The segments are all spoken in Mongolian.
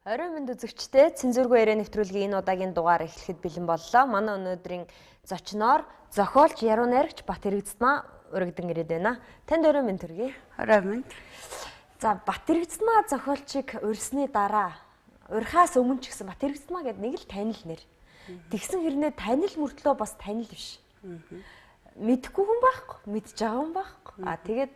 Орой мэнд үзэгчдээ цэнзүүргүй яриа нэвтрүүлгийн энэ удаагийн дугаар эхлэхэд бэлэн боллоо. Манай өнөөдрийн зочноор зохиолч Яруу найрагч Бат Хэрэгцмаа урагдан ирээд байна. Танд орой мэнд төргий. Орой мэнд. За Бат Хэрэгцмаа зохиолчийг урьсны дараа урьхаас өмнө ч гэсэн Бат Хэрэгцмаа гэдэг нэг л танил нэр. Тэгсэн хэрнээ танил мөртлөө бас танил биш. Мэдхгүй хүн байхгүй, мэдж байгаа хүн байхгүй. Тэгээд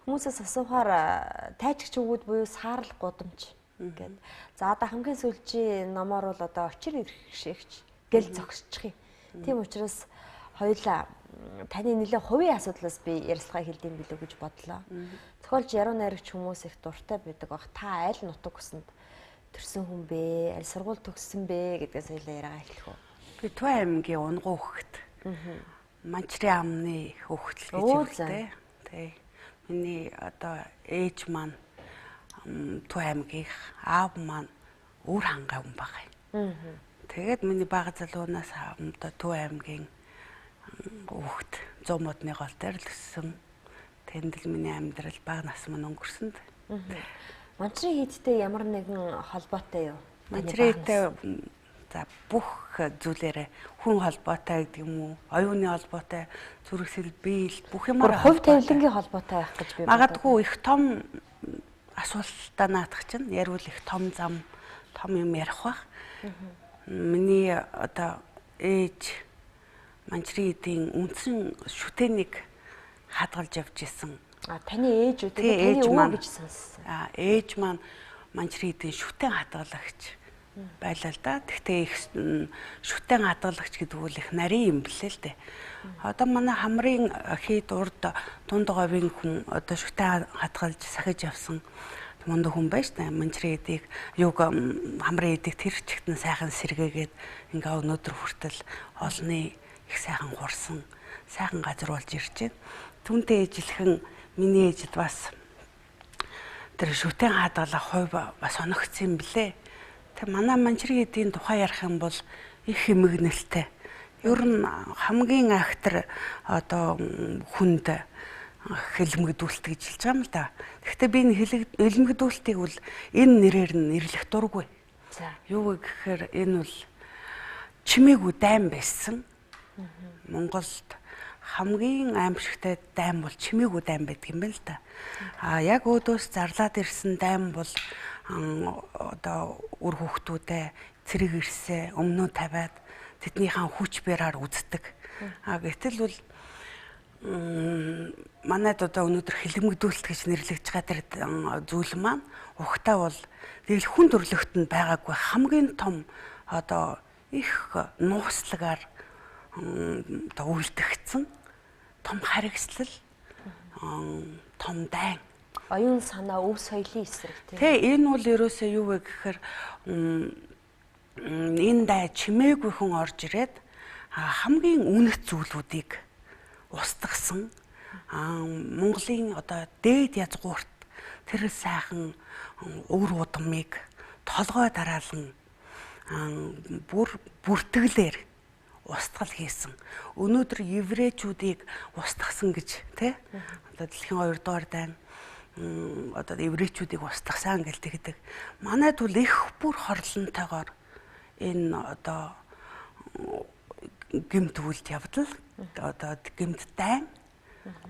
хүмүүсээс асуухаар тайчгч өгүүд буюу саарл гудамж гэд. За одоо хамгийн сүүлчийн номоор бол одоо очир ирэх шигч гэл зогсчих юм. Тийм учраас хоёулаа таны нэлээд хувийн асуудлаас би ярилцлага хэлдэм билүү гэж бодлоо. Зохиолч Яруу найрагч хүмүүс их дуртай байдаг бах. Та аль нутаг усанд төрсэн хүн бэ? Аль сургууль төгссөн бэ гэдгээс хоёулаа яриагаа эхлэх үү. Би Төв аймгийн Унгуу хөхт. Манчрын амны хөхтөл гэж хэлдэг. Тий. Миний одоо ээж маань Төв аймгийн аав маань үр хангай хүн байгаа. Тэгээд миний бага залуунаас одоо Төв аймгийн хөхт 100 модны гол дээр л өссөн. Тэнд л миний амьдрал бага нас мань өнгөрсөн. Манчрын хийдтэй ямар нэгэн холбоотой юу? Манчрын хийдтэй за бүх зүйлээрээ хүн холбоотой гэдэг юм уу? Оюуны холбоотой, зүрхсэл, биел бүх юмараа хувь тавилангийн холбоотой байх гэж би магадгүй их том асуултаа наадах чинь ярил их том зам, том юм ярих бах. Миний одоо ээж Манчрын эдийн үндсэн шүтэнийг хадгалж явж исэн. Таны ээж үү? Таны өвөө гэж сонссон. Ээж маань Манчрын эдийн шүтэн хадгалагч байлаа л да. Гэхдээ их шүтэн хадгалагч гэдэг үл их нарийн юм блэ л дээ. Одоо манай хамрын хийд урд дунд говийн хүн одоо шүтэн хадгалж сахиж явсан мундаг хүн байж та Манчрын эдийг юг хамрын эдийг тэр чигтэн сайхан сэргээгээд ингээ өнөөдөр хүртэл олны их сайхан хурсан сайхан газар болж ирж байна. Түүнтэй ижилхэн миний ээжид бас тэр шүтэн хадгалах хувь бас оногцсон юм блэ. Тэг манай Манчрын эдийн тухай ярих юм бол их хэмэгнэлтэй. Ер нь хамгийн актер одоо хүнд хэлмэгдүүлэлт гэж хэлж байгаа юм л да. Гэхдээ би энэ хэлмэгдүүлэлтийг бол энэ нэрээр нь нэрлэх дургүй. За. Юу гэхээр энэ бол чимээгүй дайм байсан. Монголд хамгийн аимшигтай дайм бол чимээгүй дайм байдаг юм байна л да. Яг өөдөөс зарлаад ирсэн дайм бол одоо үр хүүхдүүдээ цэрэг ирсээ өмнөө тавиад тэднийхэн хүч бяраар үздэг. Гэтэл бол манайд одоо өнөөдөр хэлмэгдүүлэлт гэж нэрлэгдэж байгаа тэр зүйл маань ухтаа бол тэгэл хүн төрлөختөнд байгаагүй хамгийн том одоо их нууцлагаар одоо үйлдэгдсэн том харигслал том дайн оюун санаа өв соёлын эсрэг тийм. Энэ бол ерөөсөө юу вэ гэхээр энэ дай чимээгүй хүн орж ирээд хамгийн үнэт зүйлүүдийг устгасан Монголын одоо дээд язгуурт тэр сайхан өвөр удмыг толгой дараалан бүртгэлээр устгал хийсэн. Өнөөдөр еврейчүүдийг устгасан гэж тий одоо дэлхийн 2 дугаар дайн одоо еврейчүүдийг устгасан гэж тэгдэг. Манайд бол их бүр хорлонтойгоор энэ одоо гэмт үйлд явдал одоо гэмт дайн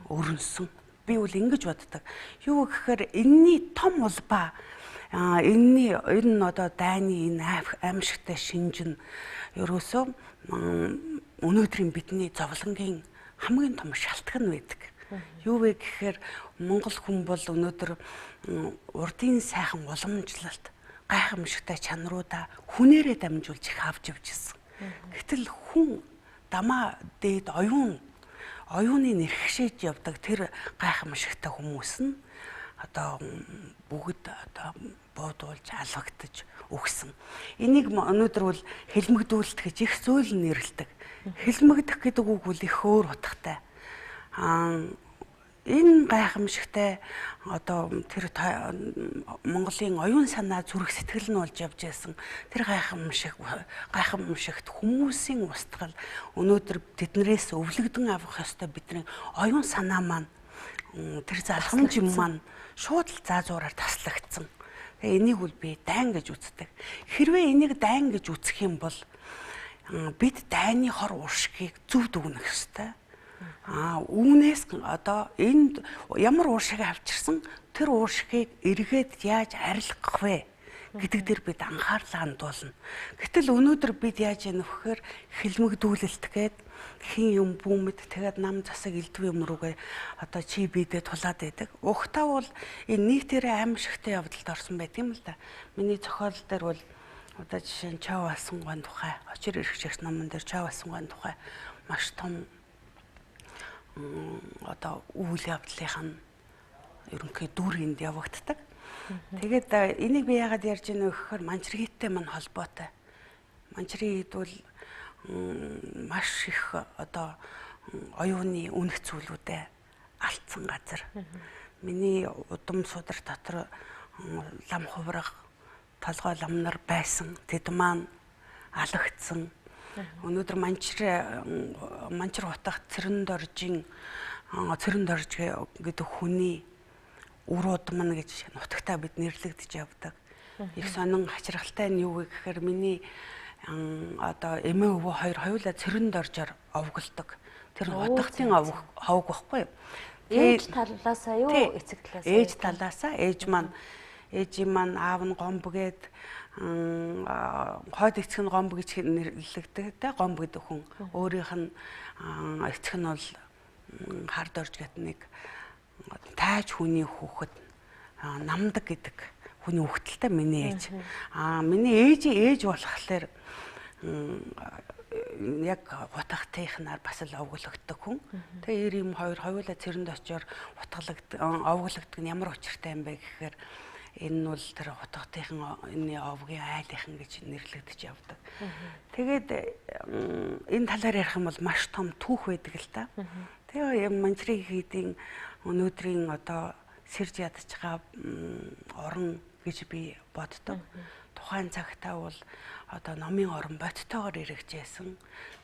өрнсөн. Би бол ингэж боддог. Юу гэхээр энэний том улбаа энэ одоо дайны энэ аимшигтай шинж нь ерөөсөө өнөөдрийн бидний зовлонгийн хамгийн том шалтгаан байдаг. Юу вэ гэхээр монгол хүн бол өнөөдөр урдын сайхан уламжлалт гайхамшигтай чанаруудаа хүнээрээ дамжуулж их авч явж ирсэн. Гэтэл хүн дамаа дээд оюуны нэрхшээж явдаг тэр гайхамшигтай хүмүүс нь одоо бүгд одоо буудуулж алгагдаж өгсөн. Энийг өнөөдөр бол хэлмэгдүүлэлт гэж их зүйл нэрлэдэг. Хэлмэгдэх гэдэг үг бол их өөр утгатай. Энэ гайхамшигтай одоо тэр Монголын оюун санаа зүрх сэтгэл нь болж явж байсан тэр гайхамшигт хүмүүсийн устгал өнөөдөр тэднээс өвлөгдөн авах ёстой бидний оюун санаа маань тэр залхамж юм маань шууд л заазуураар таслагдсан. Тэгээ энийг бол би дайн гэж үздэг. Хэрвээ энийг дайн гэж үзэх юм бол бид дайны хор уушгийг зөв дүгнэх ёстой. Үүнээс одоо энд ямар уушиг авчирсан тэр уушгийг эргээд яаж арилгах вэ гэдэг дээр бид анхаарлаа хандуулна. Гэтэл өнөөдөр бид яаж яах вэ гэхээр хилмигдүүлэлт гээд хин юм бүүмэд тэгээд нам засаг элдв юм руугээ одоо чи бидээ тулаад байдаг. Ухтаа бол энэ нийтээрээ аимшигтай явдалд орсон байт юм л да. Миний зохиол дээр бол одоо жишээ нь Чав алсан гуйн тухай, очир эрхчигч номон дээр Чав алсан гуйн тухай маш том одоо үйл явдлынх нь ерөнхий дүргэнд явагддаг. Тэгээд энийг би яагаад ярьж байна вэ гэхээр манчрихийтэй мань холбоотой. Манчрихийд бол маш их одоо оюуны үнэх зүйлүүдэд алдсан газар. Миний удам судар дотор лам хувраг, толгой ламнар байсан. Тэд маань алагдсан. Өнөөдөр манчир утгах Цэрэндорж гэдэг хүний урууд мань гэж нутагтаа бид нэрлэгдэж явдаг. Их сонин хачирхалтай нь юу вэ гэхээр миний одоо эмээ өвөө хоёр хоёулаа Цэрэндоржоор овголдог. Тэр утгатын ховг байхгүй юу? Ээж талаасаа юу эцэг талаасаа? Ээж талаасаа ээжийн маань аав нь гомбгээд хойд эцэг нь гомб гэж нэрлэгдэг те гомб гэдэг хүн. Өөрийнх нь эцэг нь бол хард орж гэдэг нэг тааж хүний хүүхэд намдаг гэдэг хүний хүүхдэлтэй миний ээж. Миний ээж болохоор яг утгатынхнаар бас л овглогддог хүн. Тэгээ ийм хоёр хоёулаа цэрэнд очиор овглогддог нь ямар учиртай юм бэ гэхээр энэ нь бол тэр утгатынхан энэ овгийн айлынхан гэж нэрлэгдэж явдаг. Тэгээд энэ талаар ярих юм бол маш том түүх байдаг л та. Тэгээ манчрихийдийн өнөөдрийн одоо сэрж ядж байгаа орон гэж би боддог. Тухайн цагтаа бол одоо номын орон бодтойгоор эргэжсэн.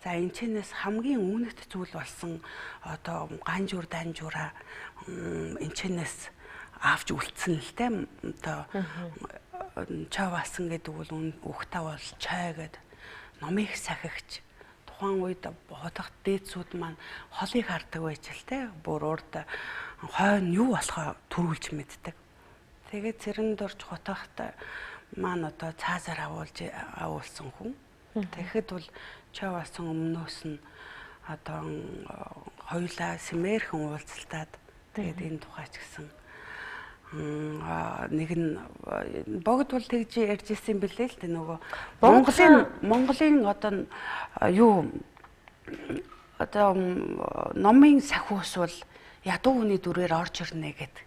За энэчнээс хамгийн үнэт зүйл болсон одоо ганжуур данжуураа энэчнээс авч үлдсэн л те. Одоо Чав алсан гэдэг бол ухтаа бол чай гэдэг номыг сахигч. Тухайн үед хотогт дээдсүүд маань холыг хардаг байж л те. Бүр урд хойно юу болохоо төрүүлж мэддэг. Тэгээд Цэрэндорж хотогт маань одоо цаазаар агуулсан хүн. Тэгэхэд бол Чав алсан өмнөөс нь одоо хоёулаа симээрхэн уулзалтаад тэгээд энэ тухай ч гэсэн нэг нь богд бол тэгж ярьж ирсэн бэлээ л дээ нөгөө Монголын одоо юу одоо номын сахиус бол ядуу хүний дүрээр орж ирнэ гэдэг.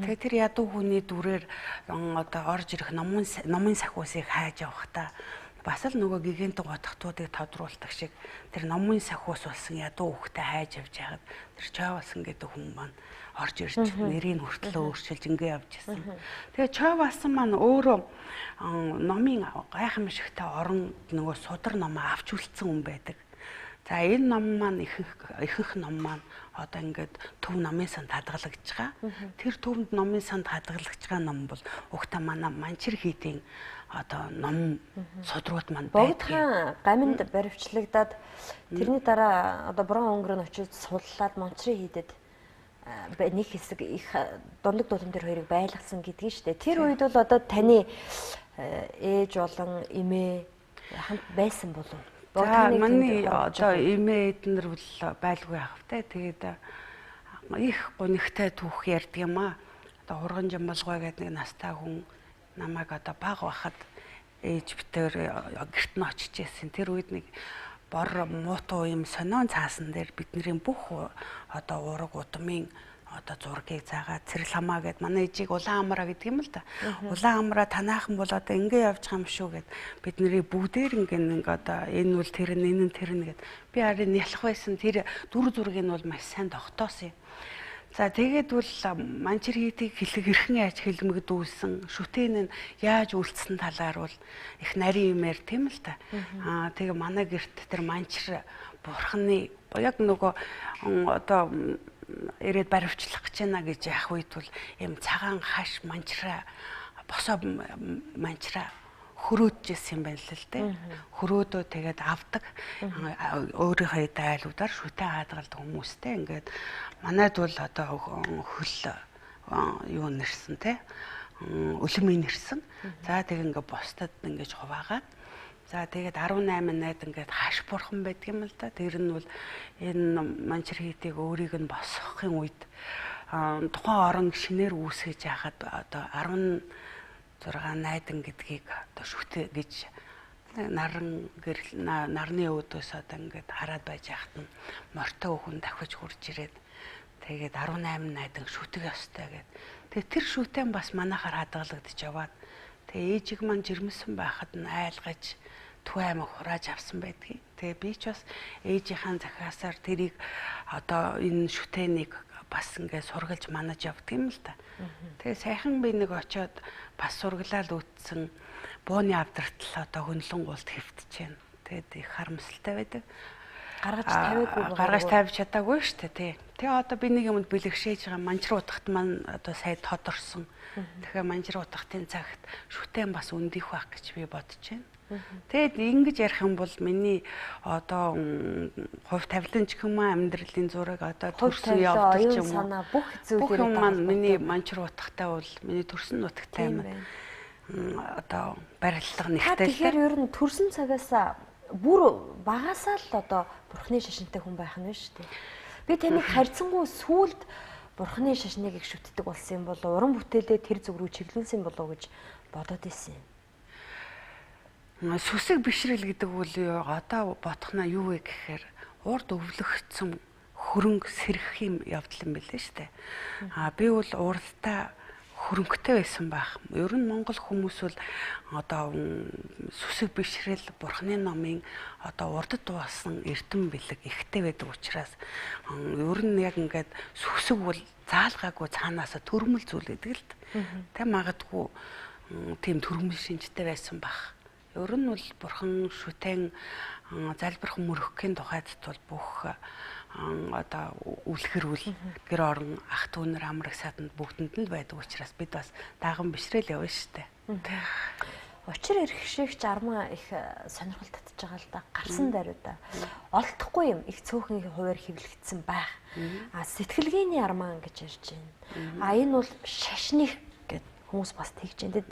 Тэгээ тэр ядуу хүний дүрээр одоо орж ирэх номын сахиусыг хайж явахдаа бас л нөгөө гигантын утгатуудыг тодруулдаг шиг тэр номын сахиус болсон ядуу хүүхдээ хайж явж байгаад тэр Чав алсан гэдэг хүн маань орж ирж нэрийг хүртэл өөрчилж ингэ явж ирсэн. Тэгээ Чав алсан маань өөрөө номын гайхамшигтай орон нөгөө судар номоо авч үлдсэн хүн байдаг. За энэ ном маань ихэнх ном маань одоо ингээд төв номын санд хадгалагдж байгаа. Тэр төвд номын санд хадгалагдж байгаа ном бол угтаа манай манчрихийдийн одоо ном судрууд маань байдаг. Богдхан гаминд баривчлагдаад тэрний дараа одоо Брон өнгөрөө очиж суллаад манчрихийдэд нэг хэсэг их дундаг дулам дээр хоёрыг байлгасан гэдгийг шүү дээ. Тэр үед бол одоо таны ээж болон эмээ хамт байсан болов уу? За миний одоо эмээ эднэр бол байлгүй ахвтай. Тэгээд их гонигтай түүх ярьдаг юм аа. Одоо Урган Жамбалгой гэдэг нэг настай хүн намайг одоо баг байхад ээж битээр гэрт нь очиж ирсэн. Тэр үед нэг бор муутуу юм сонион цаасан дээр бидний бүх одоо ураг удмын одоо зургийг заагаад цэрэл хамаа гэд манай ээжийг улаан амраа гэдэг юм л да. Улаан амраа танаахан бол одоо ингэ явж байгаа юм шүү гэд бидний бүгдээр ингэ одоо энэ бол тэр нь энэ нь тэр нь гэд би харин нялх байсан тэр дүр зургийг нь бол маш сайн тогтоосон юм. За тэгээд бол манчрихийдийг хэрхэн яаж хилмигдүүлсэн шүтэн нь яаж үлдсэн талаар бол их нарийн юмэр тийм л та. Тэгээ манай гэрт тэр манчр бурхны яг нөгөө одоо ирээд баривчлах гэж байна гэж яах үед бол юм цагаан хаш манчраа босоо манчраа хөрөөдчихсэн юм байна л л дээ. Хөрөөдөө тэгээд авдаг. Өөрийнхөө дайлуудаар шүтэн хадгалдаг хүмүүстэй ингээд манайд бол одоо хөл юу нэрсэн те өлөмийн нэрсэн. За тэг ингээд бусдад ингээд хуваагаад за тэгээд 18 найд ингээд хаш бурхан байдаг юм л да. Тэр нь бол энэ манчир хийдийг өөрийг нь босгохын үед тухайн орон шинээр үүсгэж яхад одоо 16 найдан гэдгийг одоо шүтэ гэж нарны өөдөөс одоо ингээд хараад байж яхад нь мортой хүн давхиж хурж ирээд тэгээд 18 найдан шүтэх ёстой гэд. Тэгээд тэр шүтэн бас манайхаар хадгалагдаж яваад тэгээд ээжиг маань жирэмсэн байхад нь айлгаж түв аймаг хурааж авсан байдгийг. Тэгээд би ч бас ээжийнхаа захиасаар тэрийг одоо энэ шүтэнийг бас ингээд сургалж манаж явдаг юм л да. Тэгээ сайхан би нэг очиод бас сургалаад үтсэн бууны авдралтал одоо хөнлөн гуулт хэвтэж байна. Тэгээд их харамсалтай байдаг. Гаргаж тавьж чадаагүй шүү дээ тий. Тэгээ одоо би нэг юмд бэлэгшээж байгаа манжир утгат маань одоо сая тодорсон. Тэгэхээр манжир утгатын цагт шүтэн бас өндих байх гэж би бодож байна. Тэгэд ингэж ярих юм бол миний одоо хувь тавилан ч юм уу амьдралын зураг одоо төрсөн явдаг ч юм уу бүх зүйлээр маань миний манчир утгатай бол миний төрсөн нутагтай юм одоо барилга нэгтэй. Тэгэхээр ер нь төрсөн цагаас бүр багасаа л одоо бурхны шашинтай хүн байх нь шүү дээ. Би таныг харьцангуй сүулт бурхны шашныг их шүтдэг болсон юм болоо уран бүтээлээ тэр зүг рүү чиглүүлсэн болоо гэж бодоод ирсэн юм. Сүсэг бишрэл гэдэг үл одоо бодохна юу вэ гэхээр урд өвлөгцсөн хөрөнгө сэрэх юм явдал юм билээ шүү дээ. Би бол урдтай хөрөнгөтэй байсан байх. Ер нь монгол хүмүүс бол одоо сүсэг бишрэл бурхны номын одоо урдд дуусан эрдэм бэлэг ихтэй байдаг учраас ер нь яг ингээд сүсэг бол заалгаагүй цаанаасаа төрмөл зүйл гэдэг л тэ магадгүй тийм төрмөл шинжтэй байсан байх. Ер нь бол бурхан шүтэн залбирх мөрөхийн тухайд бол бүх одоо үлгэрүүл гэр орон ах дүүнэр амраг саданд бүгдэнд нь байдаг учраас бид бас дааган бишрэл явна штэ. Учир эрхшигч армаа их сонирхол татж байгаа л да. Гарсан даруйда олдохгүй юм их цөөхөн хуваар хэвлэгдсэн байх. Сэтгэлгээний армаа гэж ярьж байна. Энэ бол шашных гэд хүмүүс бас тэгж байна.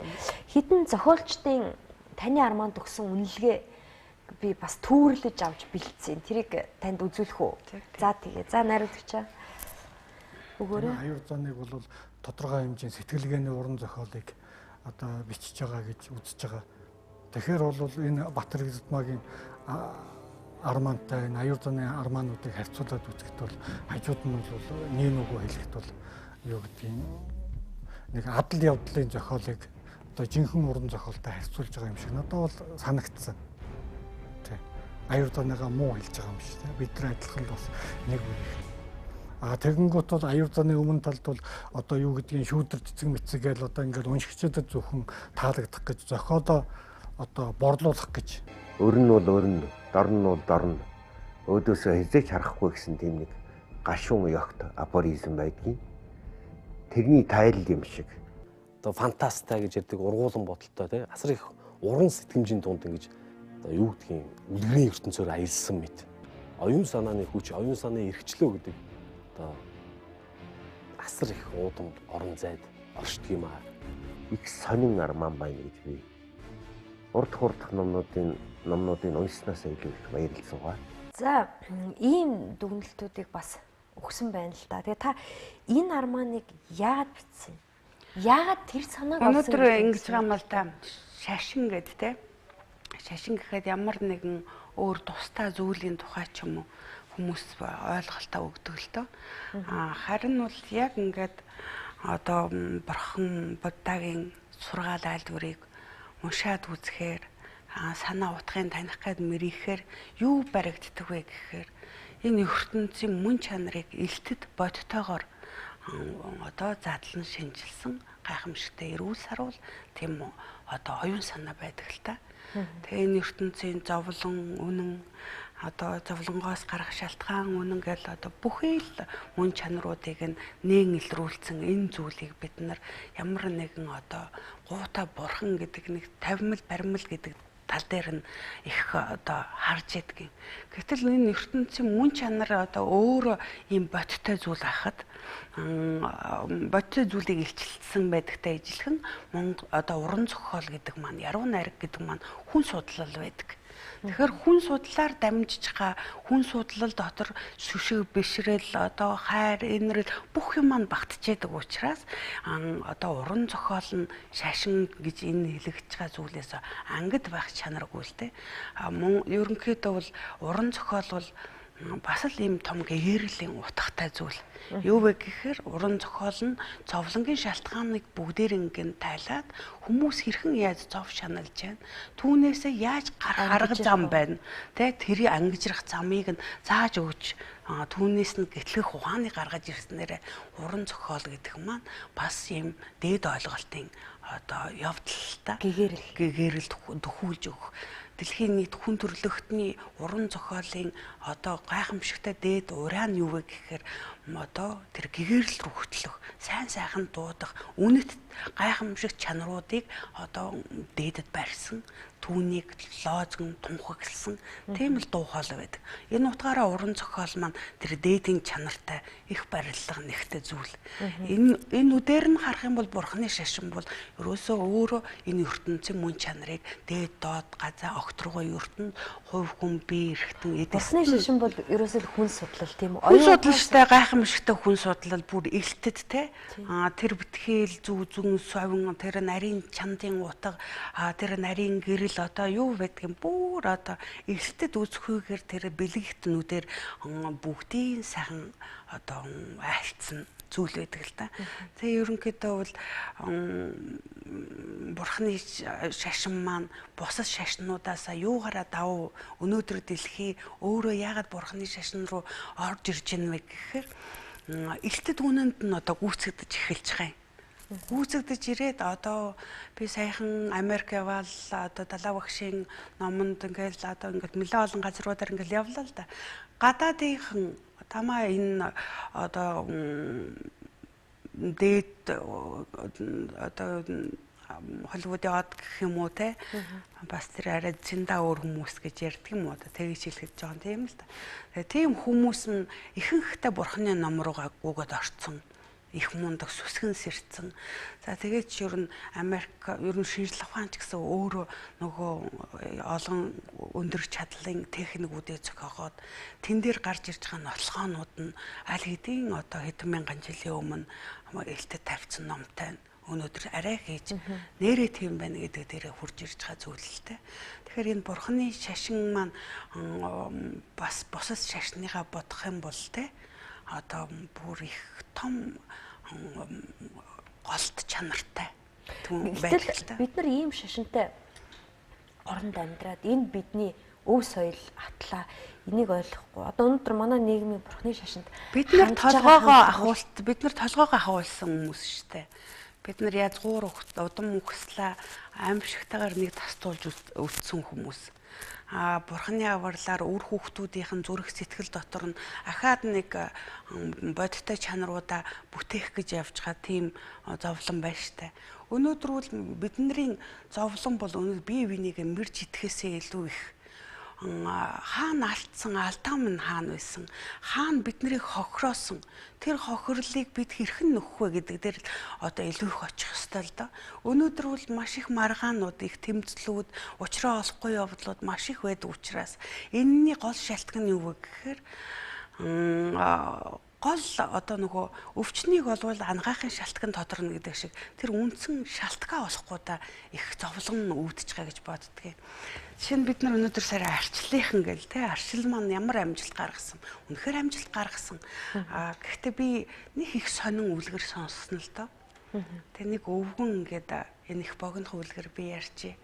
Хідэн зохиолчдын таны армаанд өгсөн үнэлгээ би бас түүрлэж авч бэлдсэн. Тэрийг танд үзүүлэх үү? За тэгээ. За найруулагчаа. Өгөөрэй. Аюур зооныг бол тодорхой хэмжээний сэтгэлгээний уран зохиолыг одоо бичиж байгаа гэж үзэж байгаа. Тэгэхээр бол энэ Батэр Гизмагийн армаантай энэ аюур зооны армаануудыг харьцуулаад үзэхэд бол хажууд нь бол нэг нүгөө хэлэхэд бол юу гэдгийг нэг адал явдлын зохиолыг одоо жинхэнэ уран зохиолтой харьцуулж байгаа юм шиг надад бол санагдсан. Тэ. Аюур зооныгаа муу хэлж байгаа юм шиг. Бид нар адилхан бас нэг үе. Тэгэнгүүт бол аюур зооны өмнө талд бол одоо юу гэдгийг шүүдэр цэцэг мэцэг гээл одоо ингээд уншигчдад зөвхөн таалагдах гэж зохиолоо одоо борлуулах гэж. Өрн нь бол өрн, дорн нь бол дорн. Өөдөөсөө хизээч харахгүй гэсэн тийм нэг гашуун ёгт апоризм байдгийн. Тэрний тайл юм шиг. Одоо фантастаа гэж ярьдаг ургуулсан бодолтой тий асар их уран сэтгэмжийн дунд ингэж одоо юу гэдгийг үлгэрийн ертөнцөөр аялсан мэт. Оюун санааны хүч, оюун санааны эрхчлөө гэдэг одоо асар их уудам орон зайд оршдог юм аа. Их сонин арман байна гэж би урд хурдх номнуудын уншсанаас илүү их баярлсан гоо. За ийм дүгнэлтүүдийг бас өгсөн байна л да. Тэгээ та энэ арманыг яагаад бичсэн? Яагаад тэр санааг олсон? Өнөөдөр ингэж байгаа юм л да. Шашин гэдэг те. Шашин гэхэд ямар нэгэн өөр тустай зүйлийн тухай ч юм уу хүмүүс ойлголтоо өгдөг л дөө. Харин бол яг ингээд одоо бурхан Буддагийн сургаал айлдварыг уншаад үзэхээр санаа утгыг таних гээд мэрэхээр юу баригддаг вэ гэхээр энэ ертөнцийн мөн чанарыг элтэд бодтойгоор одоо задлан шинжилсэн гайхамшигтай эрүүл сарвал тийм үү одоо оюун санаа байдаг л та. Тэгээ энэ ертөнцийн зовлон, үнэн одоо зовлонгоос гарах шалтгаан үнэн гэл одоо бүхий л мөн чанаруудыг нээн илрүүлсэн энэ зүйлийг бид нар ямар нэгэн одоо гуута бурхан гэдэг нэг тавимал баримл гэдэг тал дээр нь их одоо харж идэгин. Гэтэл энэ ертөнцийн мөн чанар одоо өөрөө ийм бодиттой зүйл ахад бодиттой зүйлийг илчилсэн байдагтай ижилхэн одоо уран зохиол гэдэг маань яруу найраг гэдэг маань хүн судлал байдаг. Тэгэхээр хүн судлаар дамжиж хүн судлал дотор сүшиг бишрэл одоо хайр инрэл бүх юм маань багтчихэдэг учраас одоо уран зохиол нь шашин гэж энэ хэлэгдэж байгаа зүйлээс ангид байх чанаргүй л дээ. Мөн ерөнхийдөө бол уран зохиол бол бас л ийм том гэгэрлийн утгатай зүйл. Юу вэ гэхээр уран зохиол нь зовлонгийн шалтгааныг бүгдээр ингээд тайлаад хүмүүс хэрхэн яаж зов шаналж байна. Түүнээсээ яаж гаргах зам байна. Тэрийг ангижрах замыг нь зааж өгч түүнээс нь гэтлэх ухааны гаргаж ирснээр уран зохиол гэдэг маань бас ийм дээд ойлголтын одоо явдалтай гэгэрэл дөхүүлж өгөх. Дэлхийн нийт хүн төрлөختний уран зохиолын одоо гайхамшигтай дээд ураа нь юу вэ гэхээр одоо тэр гэгэрэл рүү хөтлөх, сайн сайхан дуудах, үнэт гайхамшиг чанаруудыг одоо дээдэд барьсан, түүнийг лоозгон тунхагласан тийм л дуу хоолой байдаг. Энэ утгаараа уран зохиол маань тэр дээдийн чанартай их барилга нэгтэй зүйл. Энэ үдээр нь харах юм бол бурхны шашин бол ерөөсөө өөрөө энэ ертөнцийн мөн чанарыг дээд доод газаа огтрогоо ертөнд хувь хүн бие эрхтэн бурхны шашин бол ерөөсөө хүн судлал тийм үү? Хүн судлалтай гайхамшигтай хүн судлал бүр илтэд те. Тэр битгээл зүг зүн совин тэр нарийн чандын утга тэр нарийн гэрэл одоо юу байдгийг бүр одоо илтэд үзэхүйгээр тэр бэлэгтнүүдээр бүгдийн сайхан одоо айлцсан зүйл байдаг л та. Тэгээ ерөнхийдөө бол бурхны шашин маань бусад шашнуудаас юугаараа давуу өнөөдөр дэлхий өөрөө яагаад бурхны шашин руу орж ирж байна вэ гэхээр илтэд үнэнд нь одоо гүйцэгдэж эхэлж байгаа юм. Гүйцэгдэж ирээд одоо би саяхан Америк яваал одоо далаа багшийн номонд ингээл одоо ингээд нэлээд олон газруудаар ингээл явлаа л да. Гадаадынхан тамаа энэ одоо дээд одоо Холливуудын од гэх юм уу те бас тэр арай зиндаа өөр хүмүүс гэж ярьдаг юм уу тэгж хэлэхэд жоон тийм л да. Тэгээ тийм хүмүүс нь ихэнхдээ бурхны ном руугаа гүгээд орцсон. Их мундаг сүсгэн сэрцэн. За тэгээд ч ер нь Америк ер нь шинжлэх ухаанч гэсэн өөрөө нөгөө олон өндөр чадлын техникүүдийг зохиогоод тэн дээр гарч ирж байгаа нотлохоонууд нь аль хэдийн одоо хэдэн мянган жилийн өмнө элтэд тавьсан номтой өнөөдөр арай хийж нэрээ тийм байна гэдэг дээрээ хурж ирж байгаа зүйл л дээ. Тэгэхээр энэ бурхны шашин маань бас бусад шашныгаа бодох юм бол те одоо бүр их том голт чанартай түн байдаг. Бид нар ийм шашинтай оронд амьдраад энэ бидний өв соёл атлаа энийг ойлгохгүй. Одоо өнөөдөр манай нийгмийн бурхны шашинд бид нар толгоогоо ахуулсан хүмүүс шүү дээ. Бид нар язгуур удам өгслээ аимшигтайгаар нэг тастуулж үлдсэн хүмүүс. Бурхны авралаар үр хүүхдүүдийн зүрх сэтгэл дотор нь ахаад нэг бодиттой чанаруудаа бүтээх гэж явж байгаа тийм зовлон байна штэ. Өнөөдөр бол бидний зовлон бол өнөөдөр бие биенийг мэрж идэхээсээ илүү их хаана алдсан алдаа минь хаана байсан хаана биднийг хохироосон тэр хохирлыг бид хэрхэн нөхөх вэ гэдэг дээр одоо илүү их очих ёстой л доо. Өнөөдөр бол маш их маргаанууд их тэмцлүүд учраа олохгүй явдлууд маш их байдаг учраас энэний гол шалтгаан нь юу вэ гэхээр гол одоо нөгөө өвчнийг олвол ангаахын шалтгаан тодорно гэдэг шиг тэр үндсэн шалтгаан олохгүй да их зовлон үүдэж байгаа гэж боддгийг. Жишээ нь бид нар өнөөдөр сарай арчлынхан гэл те арчил маань ямар амжилт гаргасан. Үнэхээр амжилт гаргасан. Гэхдээ би нэг их сонин үлгэр сонссон л доо. Тэг нэг өвгөн ингээд энэ их богинох үлгэр би ярьчих.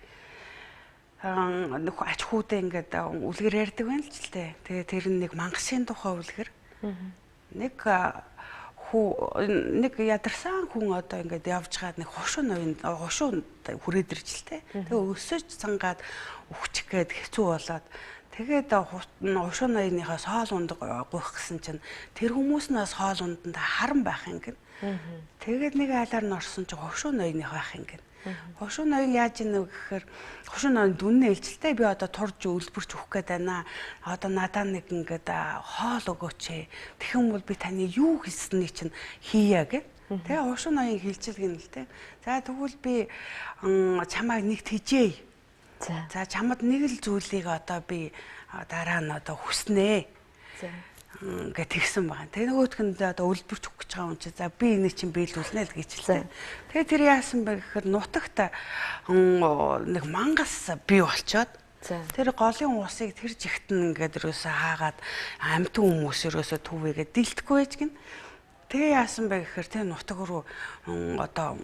Нөх ач хүүдээ ингээд үлгэр ярьдаг байна л ч те. Тэгээ тэр нэг мангасын тухай үлгэр. Нэг ядарсан хүн одоо ингээд явж гаад нэг хошуу хүрээд ирж л те. Тэгээ өсөж цангаад өвчих гээд хэцүү болоод Тэгээд хушуу ноёныхоо соол унд гуйх гэсэн чинь тэр хүмүүс нь бас хоол унданд харан байх юм гин. Тэгээд нэг айлаар нь орсон чинь хушуу ноёных байх юм гин. Хушуу ноён яаж ийнө гэхээр хушуу ноён дүннээ илжилтэй би одоо турж үлбэрч өгөх гээд байна. Одоо надаа нэг ингээд хоол өгөөч. Тэгэх юм бол би таны юу хийсний чинь хийя гэ. Тэгээ хушуу ноён хилжилгэн л те. За тэгвэл би чамайг нэг тэжээ. За чамд нэг л зүйлийг одоо би дараа нь одоо хүснэ. Ингээд тэгсэн байгаа. Тэгээ нөгөөх нь одоо үлбэрч өгөх гэж байгаа юм чи за би энийг чинь биелүүлнэ л гэж хэлсэн. Тэгээ тэр яасан бэ гэхээр нутагт нэг мангас бий болчоод тэр голын усыг тэр жигтэн ингээд ерөөсөө хаагаад амтэн хүмүүс ерөөсөө түвээгээ дилдэхгүй байж гин. Тэгээ яасан бэ гэхээр тэр нутаг руу одоо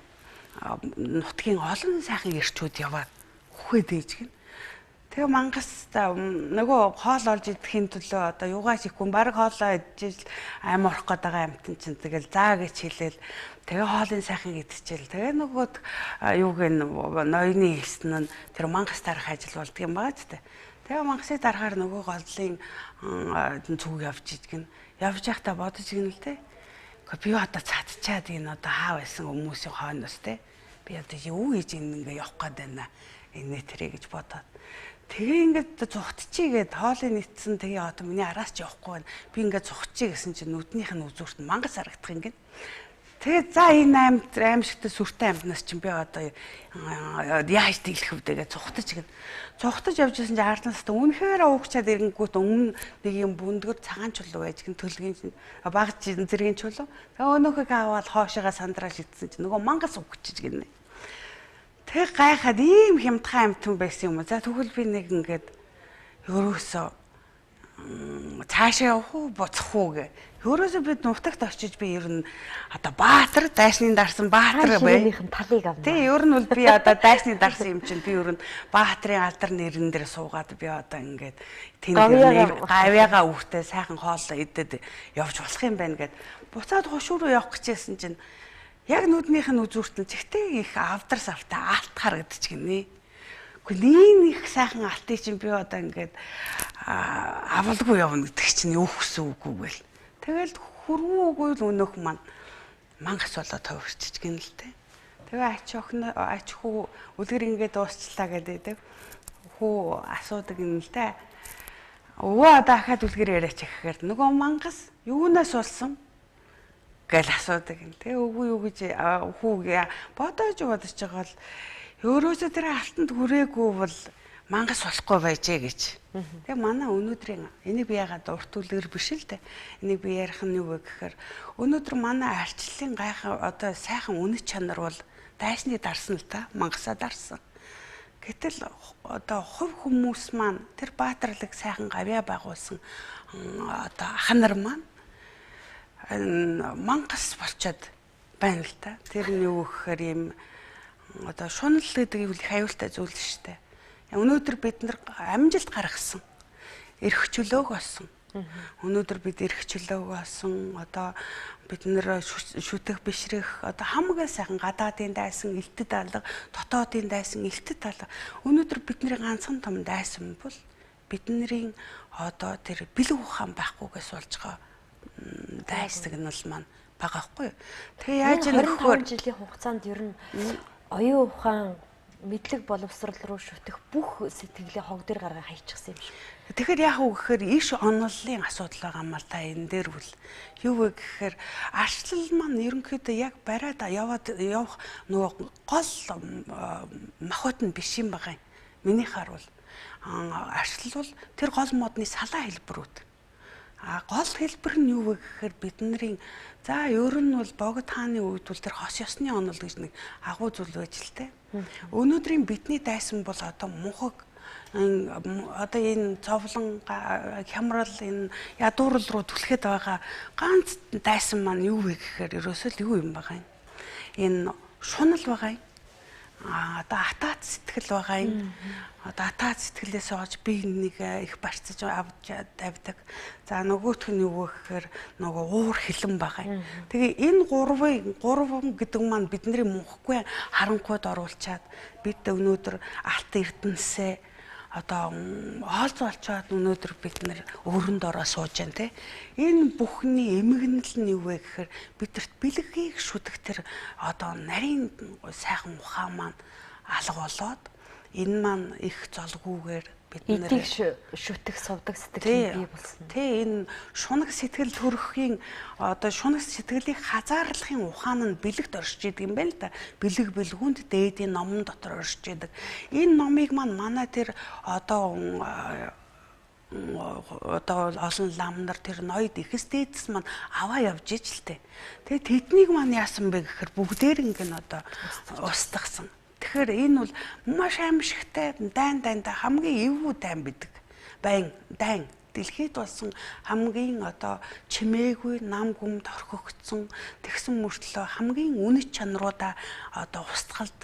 нутгийн олон сайхан эрчүүд яваад үхээд ээж гин. Тэгээ мангас нөгөө хоол олж идэхийн төлөө одоо юугаач ихгүй баг хоолоо идэж аим орох гээд байгаа амтэн чинь тэгэл заа гэж хэлээл тэгээ хоолын сайхан идчихэл тэгээ нөгөөд юуг нь ноёны хэлсэн нь тэр мангас дарах ажил болдго юм байгаа ч тэгээ мангасыг дарахаар нөгөө голлын зүг явж идэгэн явж байхдаа бодож гин л те би одоо цадчаад энэ одоо хаа байсан хүмүүсийн хойноос те би одоо юу хийж ингээ явах гээд байна энэ тэрэ гэж бодоод тэгээ ингээд зүхтчихийгээд хоолыг нийцсэн тэгээ одоо миний араас ч явахгүй байна. Би ингээд зүхтчихий гэсэн чинь нүднийх нь үзүүрт мангас харагдах юм гин. Тэгээ за энэ аимшигтай сүртэй амьтнаас чинь би одоо яаж дийлэх вэ гэж зүхтэж гин. Зүхтэж явжсэн чинь арднаас та үнэхээр уугчаад ирэнгүүт өмнө нэг юм бүндгэр цагаан чулуу байж гин төлгийн баг зэргийн чулуу. Тэгээ өнөөхийг аваад хоошоогоо сандраа шидсэн чинь нөгөө мангас угчиж гинэ. Тэг гайхаад ийм хямдхан амтан байсан юм уу. За тэгвэл би нэг ингээд ерөөсөө цаашаа явах уу буцах уу гэ. Ерөөсөө бид нутагт очиж би ер нь одоо баатар дайсны дарсан баатар бай. Талыг авна. Тий ер нь бол би одоо дайсны дарсан юм чинь би ер нь баатарын алдар нэрэн дээр суугаад би одоо ингээд тэнд гавьяага үүхтэй сайхан хоол идэд явж болох юм байна гэд буцаад хошуу руу явах гэжсэн чинь яг нүднийх нь үзүүрт нь зэгтэй их авдар савтай алт харагдчих гинэ. Гэхдээ нэг сайхан алтыг чинь би одоо ингээд авалгүй явна гэдэг чинь юу гэсэн үг вэ гэл. Тэгэл хөрвүүгүй л өнөөх маань мангас болоод товирчиж гин л те. Тэгээ ач хүү үлгэр ингээд дуусчлаа гэдэг хүү асуудаг юм л те. Өвөө дахиад үлгэр яриач гэхээр нөгөө мангас юунаас болсон гэл асуудаг юм. Тэгээ үгүй юу гэж хүүгээ бодож байгаа л өөрөөсөө тэр алтанд хүрээгүй бол мангас болохгүй байжээ гэж. Тэгээ манай өнөөдрийн энийг би яагаад урт үлгэр биш л дээ. Энийг би ярих нь юу вэ гэхээр өнөөдөр манай арчлалын гайхал одоо сайхан үнэт чанар бол дайсны дарсан л та мангасаа дарсан. Гэтэл одоо хувь хүмүүс маань тэр баатарлаг сайхан гавьяа байгуулсан одоо ах нар маань мангас болчоод байна л та. Тэр нь юу гэхээр юм одоо шунал гэдэг их аюултай зүйл шүү дээ. Өнөөдөр бид нар амжилт гаргасан. Эрх чөлөөг олсон. Өнөөдөр бид эрх чөлөөг олсон. Одоо бид нэр шүтэх бишрэх одоо хамгийн сайхан гадаадын дайсан элтэд алга, дотоодын дайсан элтэд алга. Өнөөдөр бидний ганцхан том дайсан бол бидний одоо тэр бэлэг ухаан байхгүйгээс болж байгаа дайсдаг нь бол маань байгаа хгүй. Тэгээ яаж нөхөр 25 жилийн хугацаанд ер нь оюун ухаан мэдлэг боловсрал руу шүтэх бүх сэтгэлээ хог дээр гаргаа хайчихсан юм шиг. Тэгэхээр яах вэ гэхээр иш оноллын асуудал байгаа юм л та энэ дээр үл юу вэ гэхээр арчлал маань ерөнхийдөө яг бариад явах нөгөө гол махбод нь биш юм байгаа юм. Миний харуул арчлал бол тэр гол модны салаа хэлбэрүүд. Гол хэлбэр нь юу вэ гэхээр бидний за ер нь бол богд хааны үед бол тэр хос ёсны онол гэж нэг агуу зүйл байж л те. Өнөөдрийн бидний дайсан бол одоо мунхаг одоо энэ цовлон хямрал энэ ядуурл руу түлхээд байгаа ганц дайсан маань юу вэ гэхээр ерөөсөө л юу юм байгаа юм. Энэ шунал байгаа юм. Одоо атаат сэтгэл байгаа юм. Одоо атаат сэтгэлээс олж би нэг их барьцаж авч тавьдаг. За нөгөөх нь юу гэхээр нөгөө уур хилэн байгаа юм. Тэгээ энэ гурван гэдэг маань бидний мөнхгүй харанхуйд оруулчаад бид өнөөдөр алт эрдэнэсээ одоо олзолчоод өнөөдөр бид нэр өрөнд ороо сууж байна те. Энэ бүхний эмгэнэл нь юу вэ гэхээр бидэрт бэлгийг шүтэх тэр одоо нарийн сайхан ухаан маань алга болоод энэ маань их золгүйгээр бид нэр эдийг шүтэх сувдаг сэтгэл бий болсон. Тэ энэ шунаг сэтгэл төрөхийн одоо шунаг сэтгэлийг хазаарлахын ухаан нь бэлэгт оршиж идэг юм байна л да. Бэлэг бэлгүүнд дээдийн номон дотор оршиж идэг. Энэ номыг манай тэр одоо олон лам нар тэр ноёд ихэс дээдэс маань аваа явж ижилтэй. Тэгээ тэднийг маань яасан бэ гэхээр бүгдээр ингэ одоо устгасан. Тэгэхээр энэ бол маш аимшигтай дайнда хамгийн эвгүй дайн бидэг. Дайн дэлхийд болсон хамгийн одоо чимээгүй нам гүмд орхигдсон тэгсэн мөртлөө хамгийн үнэт чанаруудаа одоо устгалд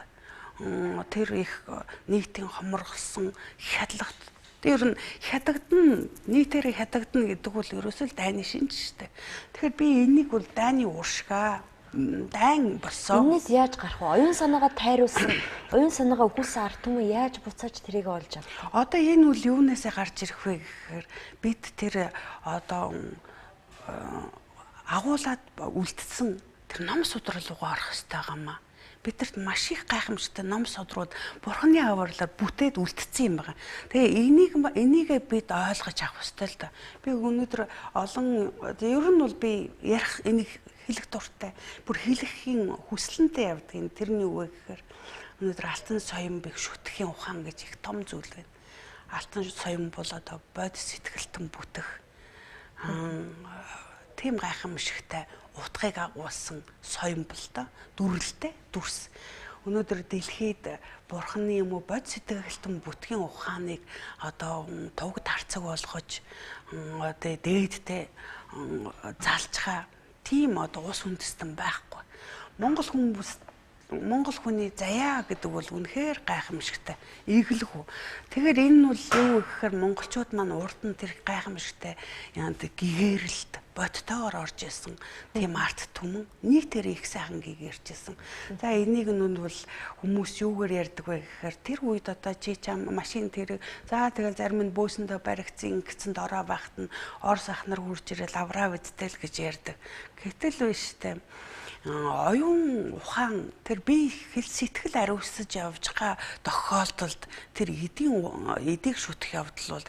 тэр их нийтийн хоморгосон хядлагт тэр нь хядагдана нийтээр хядагдана гэдэг бол ерөөсөө л дайны шинж шүү дээ. Тэгэхээр би энийг бол дайны уршгаа дайн болсон. Энэс яаж гарах вэ? Оюун санаагаа тайруулсан, оюун санаагаа өгүүлсэн ард түмэн яаж буцааж тэрийг олж авах вэ? Одоо энэ үл юунаас гарч ирэх вэ гэхээр бид тэр одоо агуулад үлдсэн тэр ном судрал руу орох хэрэгтэй гамаа. Бидэрт маш их гайхамшигтай ном судрууд бурхны авралаар бүтээд үлдсэн юм байна. Тэгээ энийг бид ойлгож авах хэрэгтэй л да. Би өнөөдөр олон ер нь бол би ярих энийг хэлэх дуртай. Бүр хэлэхийн хүслэнтэй явдаг. Тэрний үг гэхээр өнөөдөр алтан соёмбыг шүтгэхийн ухаан гэж их том зүйл байна. Алтан соём бол одоо бодис сэтгэлтэн бүтэх тийм гайхамшигтай утгыг агуулсан соём бол та дүрлэлтэй дүрс. Өнөөдөр дэлхийд бурхны юм уу бод сэтгэлтэн бүтгийн ухааныг одоо туг тарцаг болгож одоо дээдтэй залжгаа тийм одоо ус үндэстэн байхгүй. Монгол хүний заяа гэдэг бол үнэхээр гайхамшигтай, эглэхүү. Тэгэхээр энэ нь бол юу гэхээр монголчууд маань урд нь тэр гайхамшигтай гэгээрэлт бодтойгоор орж исэн тийм арт түмэн нийтээр их сайхан гэгэрчсэн. За энийг нь бол хүмүүс юугаар ярьдаг вэ гэхээр тэр үед одоо чи чам машин тэр за тэгэл зарим нь бөөсөндөө баригдсан ингэцэнд ороо байхад нь орс ах нар хурж ирэл авраа бидтэй л гэж ярьдаг. Гэтэл биш үү? Оюун ухаан тэр би хэл сэтгэл ариусж явж байгаа тохиолдолд тэр эдийг шүтэх явдал бол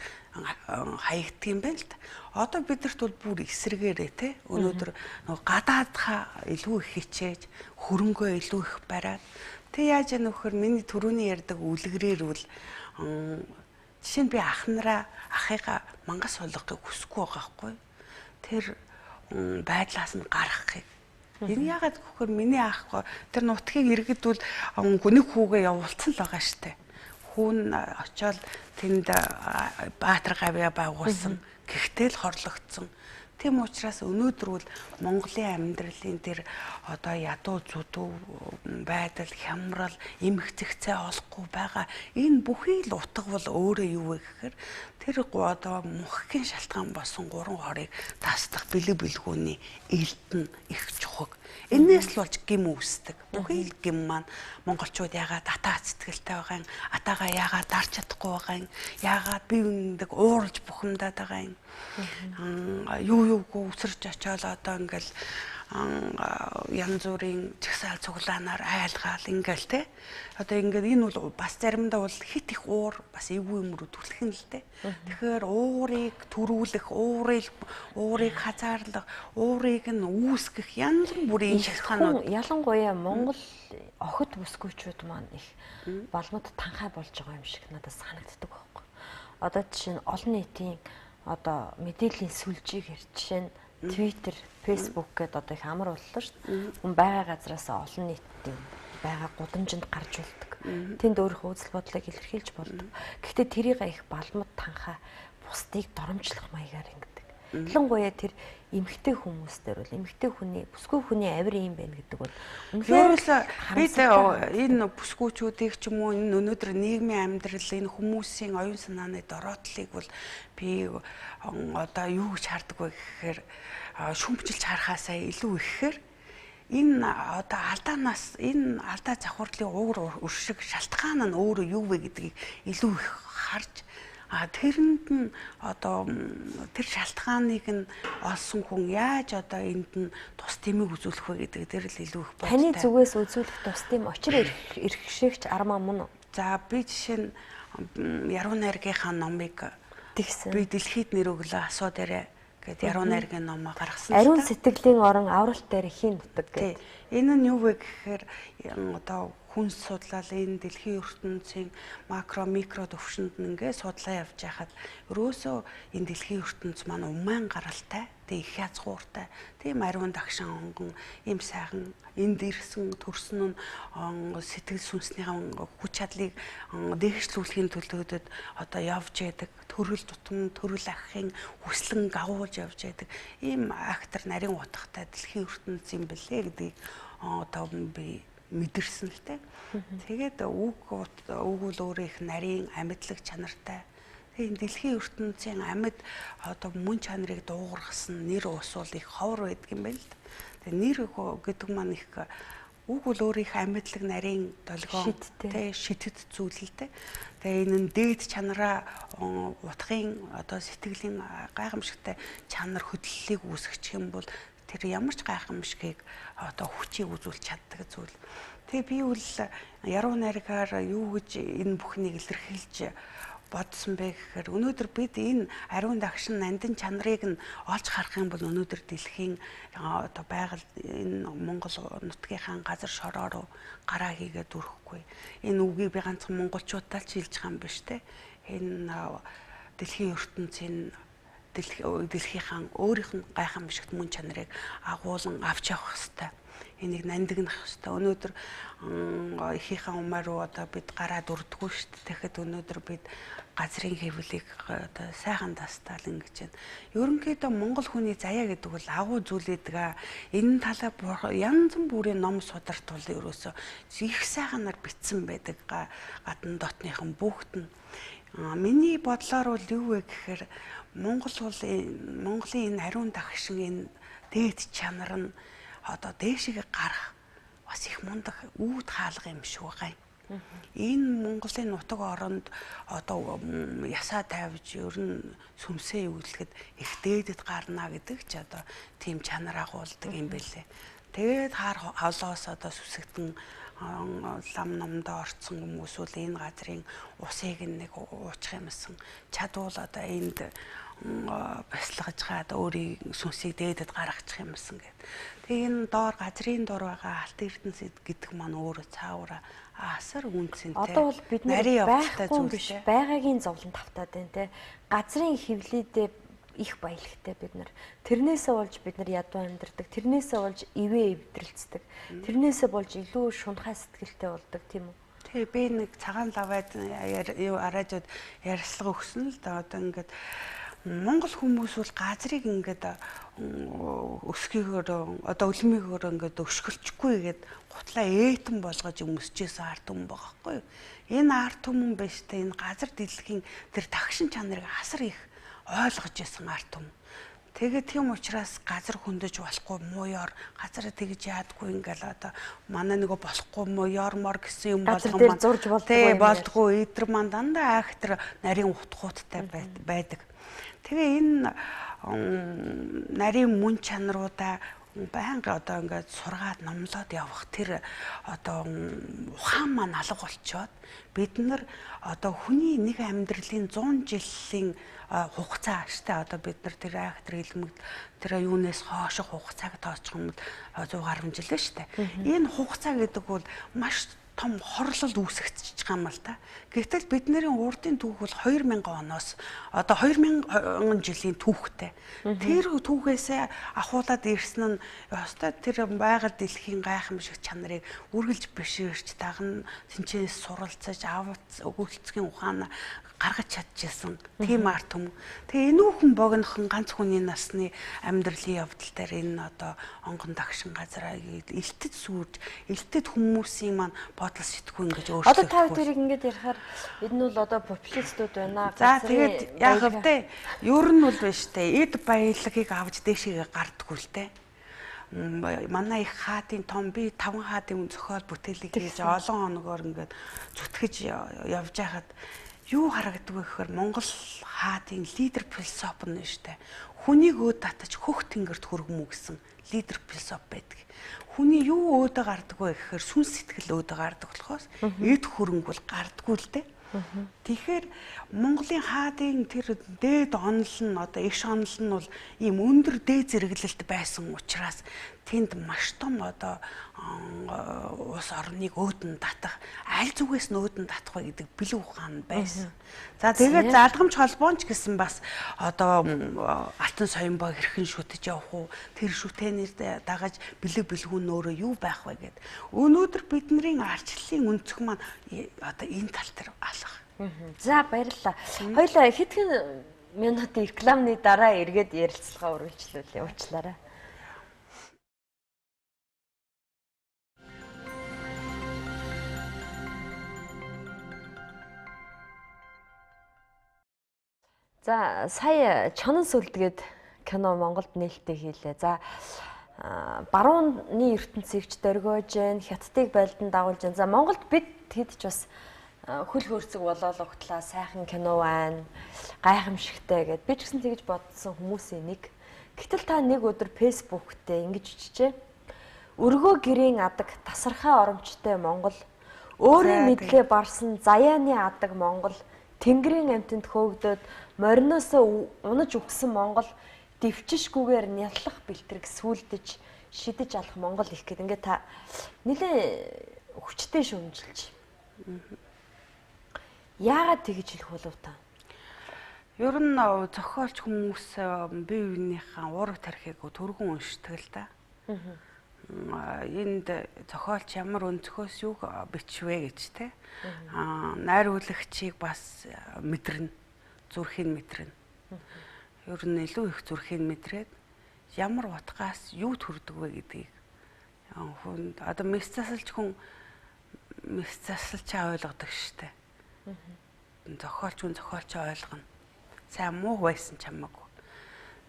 хаягддаг юм байна л да. Одоо бидэрт бол бүр эсрэгээрээ те өнөөдөр гадаадхаа илүү их хичээж хөрөнгөө илүү их бариад тэг яаж яах нөхөр миний түрүүний ярьдаг үлгэрээр бол жишээ нь би ахыгаа мангас болгохыг хүсэхгүй байгаа хгүй. Тэр байдлаас нь гарахыг энэ яагаад гэхээр миний ах тэр нутгийг иргэдвэл нэг хүүгээ явуулсан л байгаа штэ. Хүүн очиод тэнд баатар гавья байгуулсан. Гэхдээ л хорлогдсон. Тийм учраас өнөөдөр бол Монголын амьдралын тэр одоо ядуу зүдүү байдал, хямрал, эмх зэгцээ олохгүй байгаа энэ бүхий л утга бол өөрөө юу вэ гэхээр тэр одоо мөнхийн шалтгаан болсон 3 хорыг тасдах бэлэг бэлгүүний эрдэнэ их чухаг. Энээс л болж гим үүсдэг. Бүхий л гим маань монголчууд яагаад атаа сэтгэлтэй байгаа юм, атаага яагаад дарч чадахгүй байгаа юм, яагаад бие биендээ уурж бухимдаад байгаа юм. Юугүй үсэрч очиод одоо ингээл янз бүрийн жагсаал цуглаанаар айлгаал ингээл те. Одоо ингээд энэ бол бас заримдаа бол хит их уур бас эвгүй юм руу түлхэн л те. Тэгэхээр уурыг төрүүлэх, уурыг хазаарлах, уурыг нь үүсгэх янз бүрийн шалтгаанууд ялангуяа Монгол охид бүсгүйчүүд маань их балмад танхай болж байгаа юм шиг надад санагддаг байхгүй. Одоо жишээ нь олон нийтийн одоо мэдээллийн сүлжийг жишээ нь Twitter, Facebook гэдэг одоо их амар боллоо шүү дээ. Хүн байгаа газраас олон нийтийн байгаа гудамжинд гарч үлддэг. Тэнд өөрийнхөө үзэл бодлыг илэрхийлж болдог. Гэхдээ тэрийг их балмад танхаа бусдыг доромжлох маягаар ингэдэг. Ялангуяа тэр эмэгтэй хүмүүстээр бол эмэгтэй хүний бүсгүй хүний авир юм байна гэдэг бол үнэхээр бид энэ бүсгүйчүүдийг ч юм уу энэ өнөөдөр нийгмийн амьдрал энэ хүмүүсийн оюун санааны дороотлыг бол би одоо юу гэж хардаг вэ гэхээр шүмжилж харахаасаа илүү ихээр энэ одоо алдаа завхарлын уур уршиг шалтгаан нь өөрөө юу вэ гэдгийг илүү их харж тэрэнд нь одоо тэр шалтгааныг нь олсон хүн яаж одоо энд нь тус дэмийг үзүүлэх вэ гэдэг дээр л илүү их бодтой. Таны зүгээс үзүүлэх тус дэм очир эрхшигч армаа мөн үү? За би жишээ нь Яруу найргийнхаа номыг Тэгсэн. би дэлхийд нэр өглөө асуу дээрээ гэдэг Яруу найргийн номоо гаргасан. Ариун сэтгэлийн орон авралт дээр хийн нутаг гэдэг. Энэ нь юу вэ гэхээр одоо хүн судлал энэ дэлхийн ертөнцийн макро микро төвшөнд нь ингээд судлаа явж байхад өрөөсөө энэ дэлхийн ертөнц маань умаан гаралтай, тэг их язгууртай, тийм ариун дагшин онгон им сайхан энд ирсэн төрсөн нь сэтгэл сүнснийхэн хүч чадлыг дээшлүүлэхийн төлөөдөд одоо явж яадаг төрөл тутам төрөл ахын хүслэн гагуулж явж яадаг ийм актер нарийн утгатай дэлхийн ертөнц юм бэлээ гэдгийг одоо би мэдэрсэн л те. Тэгээд үг бол өөрөө их нарийн амьдлаг чанартай. Тэгээд дэлхийн ертөнцийн амьд одоо мөн чанарыг дуугаргасан нэр ус бол их ховор байдаг юм байна л да. Тэгээд нэр гэдэг маань их үг бол өөрөө их амьдлаг нарийн долгион те шитэд зүйл л те. Тэгээд энэ нь дээд чанараа утгын одоо сэтгэлийн гайхамшигтай чанар хөдлөлийг үүсгэх юм бол тэр ямар ч гайхамшигыг одоо хүчийг үзүүлж чаддаг зүйл. Тэгээ би бол Яруу найргаар юу гэж энэ бүхнийг илэрхийлж бодсон бэ гэхээр өнөөдөр бид энэ ариун дагшин нандин чанарыг нь олж харах юм бол өнөөдөр дэлхийн одоо байгаль энэ Монгол нутгийнхаа газар шороо руу гараа хийгээд дүрхгүй. Энэ үгийг би ганцхан монголчуудаа ч хэлж байгаа юм биш те. Энэ дэлхийн ертөнцийн дэлхийнхаа өөрийнх нь гайхамшигт мөн чанарыг агуулan авч явах хэрэгтэй. Энийг нандинах хэрэгтэй. Өнөөдөр ихийнхаа умаа руу одоо бид гараад үрдэггүй шүү дээ. Тэгэхэд өнөөдөр бид газрын хэвлэлийг одоо сайхан тастаал ингэж байна. Ерөнхийдөө монгол хүний заяа гэдэг бол агуу зүйл гэдэг. Энэ талаа янз бүрийн ном судартвал ерөөсөө их сайханаар бичсэн байдаг. Гадна дотныхан бүгд нь. Миний бодлоор бол юу вэ гэхээр Монголын энэ ариун дагшин энэ дээд чанар нь одоо дээшээ гарах бас их мундаг үүд хаалга юм шиг байгаа юм. Энэ Монголын нутаг оронд одоо ясаа тавьж ер нь сүмсээ өвлөхөд их дээдэд гарна гэдэг ч одоо тийм чанар агуулдаг юм бэлээ. Тэгээд хаар хавлоос одоо сүсэгдэн лам номдоо орцсон хүмүүс үл энэ газрын усыг нэг уучих юмсан чадвал одоо энд баслагж хаад өөрийн сүнсийг дээдэд гаргачих юмсан гэд. Тэгээ энэ доор газрын дор байгаа алт эрдэнэс гэдэг маань өөрөө цаавра асар үнцэнтэй. Одоо бол бид байхгүй биш байгаагийн зовлон тавтаад байна те. Газрын хөвлөдөө их баялагтай бид нар. Тэрнээсээ болж бид нар ядуу амьдардаг. Тэрнээсээ болж ивэ эвдрэлцдэг. Тэрнээсээ болж илүү шунхай сэтгэлтэй болдог тийм үү? Тэгээ би нэг цагаан лаваад радиод ярилцлага өгсөн л да. Одоо ингээд Монгол хүмүүс бол газрыг ингээд өсгийгөөр одоо өлмийгөөр ингээд өшгөрчихгүй гээд гутлаа ээтэн болгож өмсчээсэн арт түмэн байгаа хгүй юу. Энэ арт түмэн биш те энэ газар дэлхийн тэр тагшин чанарыг асар их ойлгож исэн арт түмэн. Тэгээ тийм учраас газар хөндөж болохгүй мууяар газар тэгж яадгүй ингээл одоо манай нөгөө болохгүй мууяар мор гэсэн юм болгоом болдгоо эдэр ман дандаа актер нарийн утгуудтай байдаг. Тэгээ энэ нарийн мөн чанаруудаа байнга одоо ингээд сургаад номлоод явах тэр одоо ухаан маань алга болчоод бид нар одоо хүний нэг амьдралын 100 жилийн хугацаа аштай одоо бид нар тэр актер хэлмэг тэр юунаас хойших хугацааг тооцох юм бол 100 гаруй жил л шүү дээ. Энэ хугацаа гэдэг бол маш том хорлол үүсгэж байгаа юм л та. Гэтэл бидний урдын түүх бол 2000 оноос одоо 2000 жилийн түүхтэй. Тэр түүхээсээ ахуулаад ирсэн нь ёстой тэр байгаль дэлхийн гайхамшиг чанарыг үргэлж биширч дагна тэнцээс суралцаж авц өгүүлцгийн ухаан гаргаж чадчихсан тийм арт түмэн. Тэгээ энүүхэн богинохон ганц хүний насны амьдралын явдал дээр энэ одоо онгон дагшин газараа элтэд сүрж элтэд хүмүүсийн маань бодол сэтгүү ингэж өөрчлөгдөж. Одоо та хоёрыг ингэж ярихаар энэ нь бол одоо популистууд байна. За тэгээд яг хэвдээ ер нь бол биш те эд баялагийг авч дээшээ гардггүй л те. Манай их хаатын том би 5 хаатын зохиол бүтээлийг хийж олон хоногоор ингээд зүтгэж явж байхад юу харагддаг вэ гэхээр Монгол хаадын лидер философи нь штэ. Хүнийг өөд татаж хөх тэнгэрт хүргэмүү гэсэн лидер философи байдаг. Хүний юу өөдө гардаг вэ гэхээр сүнс сэтгэл өөдө гардаг болохоос эд хөрөнгө бол гардаггүй л дээ. Тэгэхээр Монголын хаадын тэр дээд онол нь одоо иш онол нь бол ийм өндөр дээд зэрэглэлт байсан учраас тэнд маш том одоо улс орныг өөдөн татах, аль зүгээс нь өөдөн татах вэ гэдэг бэлэг ухаан байсан. За тэгээд залгамж холбоонч гэсэн бас одоо алтан соёмбоо хэрхэн шүтэж явах уу, тэр шүтэнээр дагаж бэлэгүүн өөрөө юу байх вэ гэд. Өнөөдөр бидний арчлалын өнцөг маань одоо энэ тал дээр алах. За баярлалаа. Хоёлаа хэдхэн минутын рекламны дараа эргээд ярилцлага үргэлжлүүлээ. Уучлаарай. За сая Чонон сүлдгээд кино Монголд нээлттэй хийлээ. За барууны ертөнцийг ч дөргөөж जैन, хятадыг байлдан дагуулж जैन. За Монголд бид хэд ч бас хөл хөрцөг болоод угтлаа сайхан кино байна. Гайхамшигтай гэд би ч гэсэн тэгж бодсон хүмүүсийн нэг. Гэтэл та нэг өдөр фэйсбүүк дээр ингэж бичжээ. Өргөө гэрийн адаг тасархаа оромжтой Монгол, өөрийн мэдлээ барсан заяаны адаг Монгол, тэнгэрийн амтнд хөөгдөд мориноосоо унаж үгсэн Монгол, дэвчишгүйгээр няллах бэлтрэг сүулдэж шидэж алах Монгол их гэд ингээд та нэлээ хүчтэй шүүмжилж. Яагаад тэгж хэлэх болов та? Ер нь зохиолч хүмүүс бие биенийхээ ураг тархийг түргэн уншдаг л да. Энд зохиолч ямар өнцгөөс юу бичвэ гэж те. Найруулагчийг бас мэдрэнэ, зүрхийг мэдрэнэ. Ер нь илүү их зүрхийг мэдрээд ямар утгаас юу төрдөг вэ гэдгийг хүн одоо мэс засалч хүн мэс засалчаа ойлгодог штэ. Зохиолч хүн зохиолчоо ойлгоно. Сайн муу байсан ч хамаагүй.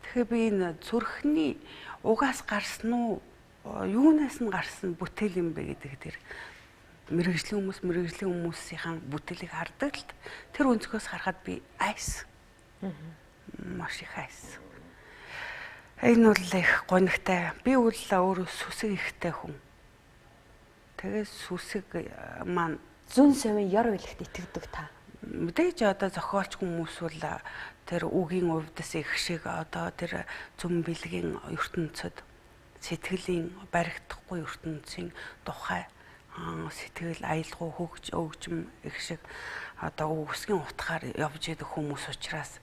Тэгэхээр би энэ зүрхний угаас гарсан уу, юунаас нь гарсан бүтээл юм бэ гэдэг тэр мэрэгжлийн хүмүүсийн бүтээлийг хардаг л тэр өнцгөөс харахад би айс. Маш их айс. Энэ бол их гонигтай. Би бол өөрөө сүсэг ихтэй хүн. Тэгээд сүсэг маань зүүн совын ёр үлэгт итгэдэг та. Мэдээж одоо зохиолч хүмүүс бол тэр үгийн увдас их шиг одоо тэр зүм бэлгийн ертөнцид сэтгэлийн баригдахгүй ертөнцийн тухай сэтгэл аялгау хөгжим их шиг одоо үсгийн утгаар явж идэх хүмүүс учраас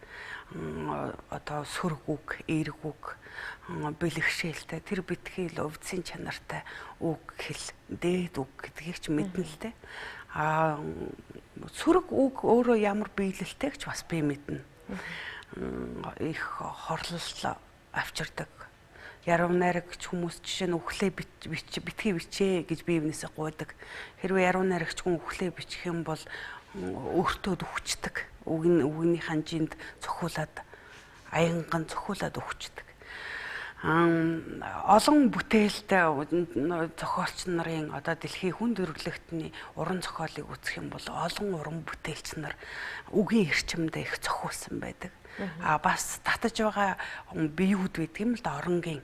одоо сөрөг үг, эерэг үг, бэлгшээлтэй тэр битгий л өвдсөн чанартай үг хэл, дээд үг гэдгийг ч мэднэ л дээ. Сөрөг үг өөрөө ямар биелэлтэй гэж бас би мэднэ. Их хорлол авчирдаг. Яруу найрагч хүмүүс жишээ нь үхлээ битгий бичээ гэж биенээсээ гуйдаг. Хэрвээ яруу найрагч хүн үхлээ бичих юм бол өөртөө үхчихдэг. Үгний ханжинд цохиулаад аянган цохиулаад үхчихдэг. Олон бүтээлтэй зохиолч нарын одоо дэлхийн хүн төрөлхтний уран зохиолыг үзэх юм бол олон уран бүтээлч нар үгийн эрчимдээ их зохиулсан байдаг. Бас татаж байгаа биеуд байдаг юм л да оронгийн.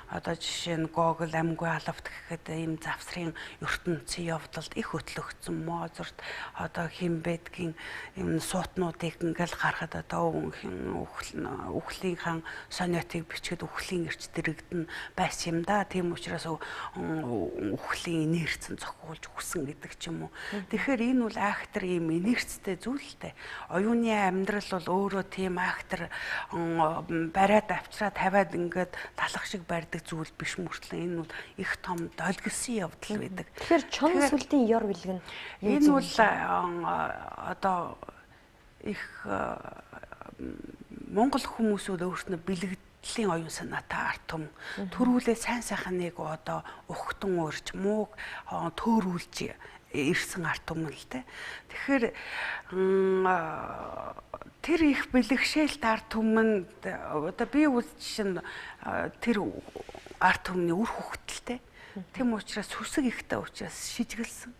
Одоо жишээ нь Гогол, Амгүй алавт гэхэд ийм завсрын ертөнцийн явдалд их хөтлөгдсөн Мозарт одоо хин бэдгийн юм суутнуудыг ингээл харахад одоо үхлийн хан сонетыг бичгээд үхлийн эрч дэрэгдэн байсан юм да. Тийм учраас үхлийн инерцэн зохиулж үхсэн гэдэг ч юм уу. Тэгэхээр энэ бол актер ийм инерцтэй зүйлтэй. Оюуны амьдрал бол өөрөө тийм актер бариад авчраад тавиад ингээд талах шиг барьдаг зүйл биш мөртлөө энэ бол их том долгисон явдал байдаг. Тэгэхээр чон сүлдийн ёр бэлгэн энэ бол одоо их Монгол хүмүүсүүд өөрснөө бэлгэдлийн оюун санаатай арт том төрүүлээ сайн сайхныг одоо ухтан уурж мууг төөрүүлж ирсэн арт том л дээ. Тэгэхээр тэр их бэлгшээлт арт түмэнд одоо би үзчихсэн тэр арт түмний үр хөвгтөлтэй. Тэм учраас сүсэг ихтэй учраас шижгэлсэн.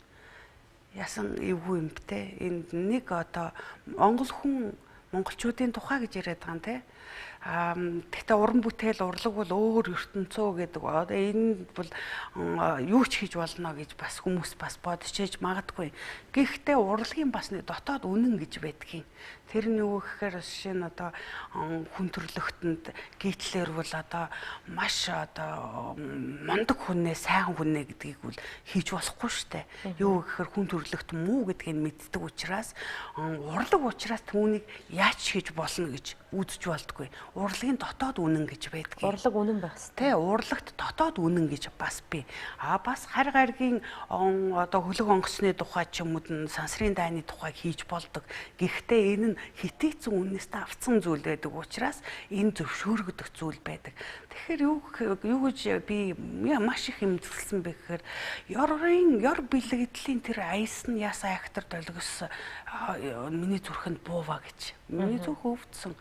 ясан эвгүй юм бэ? Энд нэг одоо монгол хүн монголчуудын тухай гэж яриад байгаа юм те. Гэхдээ уран бүтээл урлаг бол өөр ертөнцөө гэдэг. Одоо энэ бол юу ч хийж болно гэж бас хүмүүс бас бодож ээж магадгүй. Гэхдээ урлагийн бас нэг дотоод үнэн гэж байдгийн. Тэр нь юу гэхээр жишээ нь одоо хүн төрлөختөнд гитлэр бол одоо маш одоо мундаг хүнээ, сайн хүнээ гэдгийг бол хийж болохгүй штэ. Юу гэхээр хүн төрлөخت муу гэдгийг мэддэг учраас урлаг учраас түүнийг яаж хийж болно гэж үзэж болдгүй. Урлагийн дотоод үнэн гэж байдаг. Урлаг үнэн байх Тэ хэрэгтэй. урлагт дотоод үнэн гэж бас бий. Бас харь гаригийн одоо хөлөг онгоцны тухай ч юм уу сансрын дайны тухай хийж болдог. Гэхдээ энэ нь хитээцэн үннээс авцсан зүйл байдаг учраас энэ зөвшөөрөгдөх зүйл байдаг. Тэгэхээр юу гэж би маш их хэмжүүлсэн бэ гэхээр ёр бэлгэдлийн тэр аяс нь ясаа актер долгос миний зүрхэнд буува гэж. Миний зүрх өвдсөн.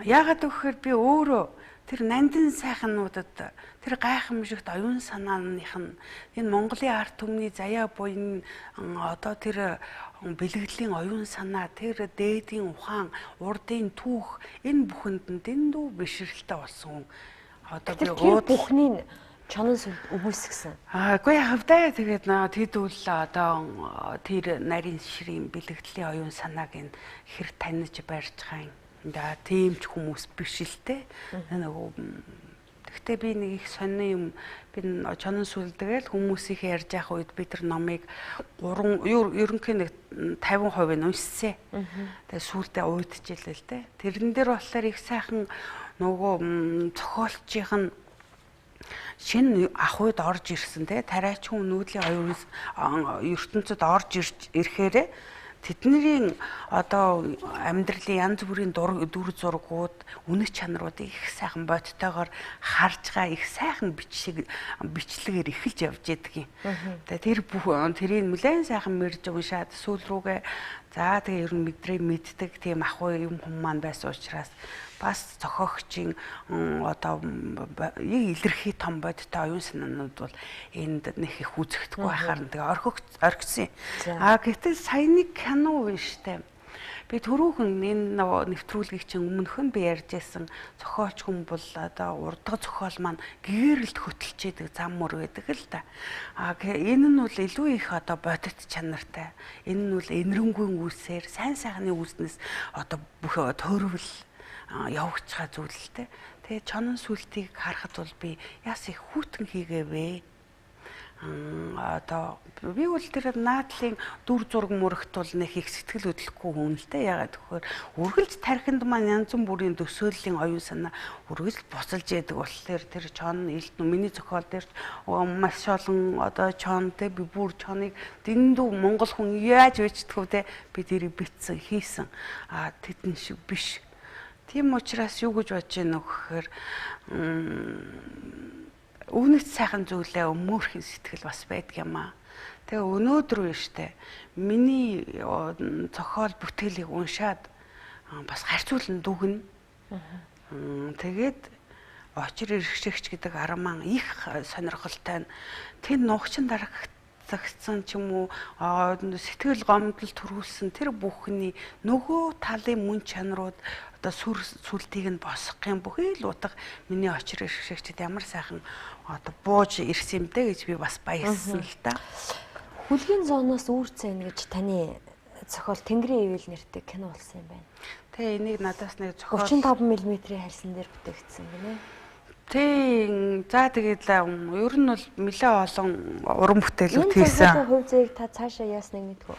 Яагаад гэвэл би өөрөө тэр нандин сайхнуудад тэр гайхамшигт оюун санааных нь энэ Монголын арт түмний заяа буй одоо тэр бэлгэдлийн оюун санаа, тэр дээдийн ухаан, урдын түүх энэ бүхэнд нь дэндүү бишрэлтэй болсон. Одоо би бүхний чонон сүлд өгүүлсгсэн. Үгүй хавдаа тэгээд тэдүүл одоо тэр нарийн ширийн бэлгэдлийн оюун санааг нь хэр таних барьж байгаа юм. Тийм ч хүмүүс биш л те. Гэхдээ би нэг их сонин юм би чонон сүлдэгээл хүмүүсийг ярьж явах үед би тэр номыг ерөнхийн нэг 50% нь уншсан. Тэгээ сүлдээ уйдчихлээ л те. Тэрэн дээр болохоор их сайхан нөгөө зохиолчийнх нь шинэ ахуйд орж ирсэн те. Тариачин нүүдлийн ертөнцид орж ирэхээрээ тэдний одоо амьдралын янз бүрийн дүр зургууд, үнэт чанаруудыг их сайхан бодтойгоор харж байгаа их сайхан бичлэгээр эхэлж явж байдаг юм. Тэгээ тэрийг нэлээд сайхан мэрж уншаад сүүл рүүгээ за тэгээ ер нь мэддэг тийм ахуй юм хүмүүс маань байсан учраас бас зохиогчийн одоо илэрхий том бодтой оюун санаанууд бол энд нэг их үзэгдэхгүй байхаар тэгээ орхигдсон. Гэтэл саяны кино биш үү? Би түрүүхэн энэ нэвтрүүлгийг чинь өмнөх нь би ярьж байсан зохиолч хүн бол одоо урдгад зохиол маань гээрэлд хөтөлчээдэг зам мөр байдаг л да. Энэ нь бол илүү их одоо бодит чанартай. Энэ нь бол энэрэнгүй үүсээр сайн сайхны үүснээс одоо бүх төрөвл явж байгаа зүйлтэй. Тэгээ чонон сүлтийг харахад бол би яс их хүүтэн хийгээвэ. Одоо би бол тэр наадлын дүр зураг мөрөгт бол нэг их сэтгэл хөдлөхгүй хүн л дээ. Ягаад гэхээр үргэлж тархинд маань янз бүрийн төсөөллийн оюун санаа үргэлж буцалж яадаг болохоор тэр чон миний зохиол дээр маш олон одоо чонтэй би бүр чоныг дэндүү монгол хүн яаж бичдэг вэ? Би тэрийг битсэн хийсэн. Тэдэн шиг биш. Тийм учраас юу гэж бодож байна вэ гэхээр өвнөц сайхан зүйлээ өмөөрхийн сэтгэл бас байдаг юм аа. Тэгээ өнөөдөр биш үү? Миний зохиол бүтээлийг уншаад бас харьцуулан дүгнэ. Тэгээд очир иргэшигч гэдэг арман их сонирхолтой. Тэр нуугчин дарагдсан ч юм уу сэтгэл гомдол төрүүлсэн тэр бүхний нөгөө талын мөн чанарууд одоо сүлтийг нь босгох юм бүхий л утга миний очир иргэшигчд ямар сайхан одоо бууж ирсэн юм дээ гэж би бас баярлсан л да. Хүлгийн зооноос үүрцэн гэж таны зохиол Тэнгэрийн ивэл нэртэй кино болсон юм байна. Тэгээ энийг надаас нэг зохиол 35 мм-ийн харьсан дээр бүтээгдсэн гинэ. Тийм. За тэгээд ер нь бол нэлээ олон уран бүтээлүүд хийсэн. Энэ хувь зээг та цаашаа яасныг мэдгүй.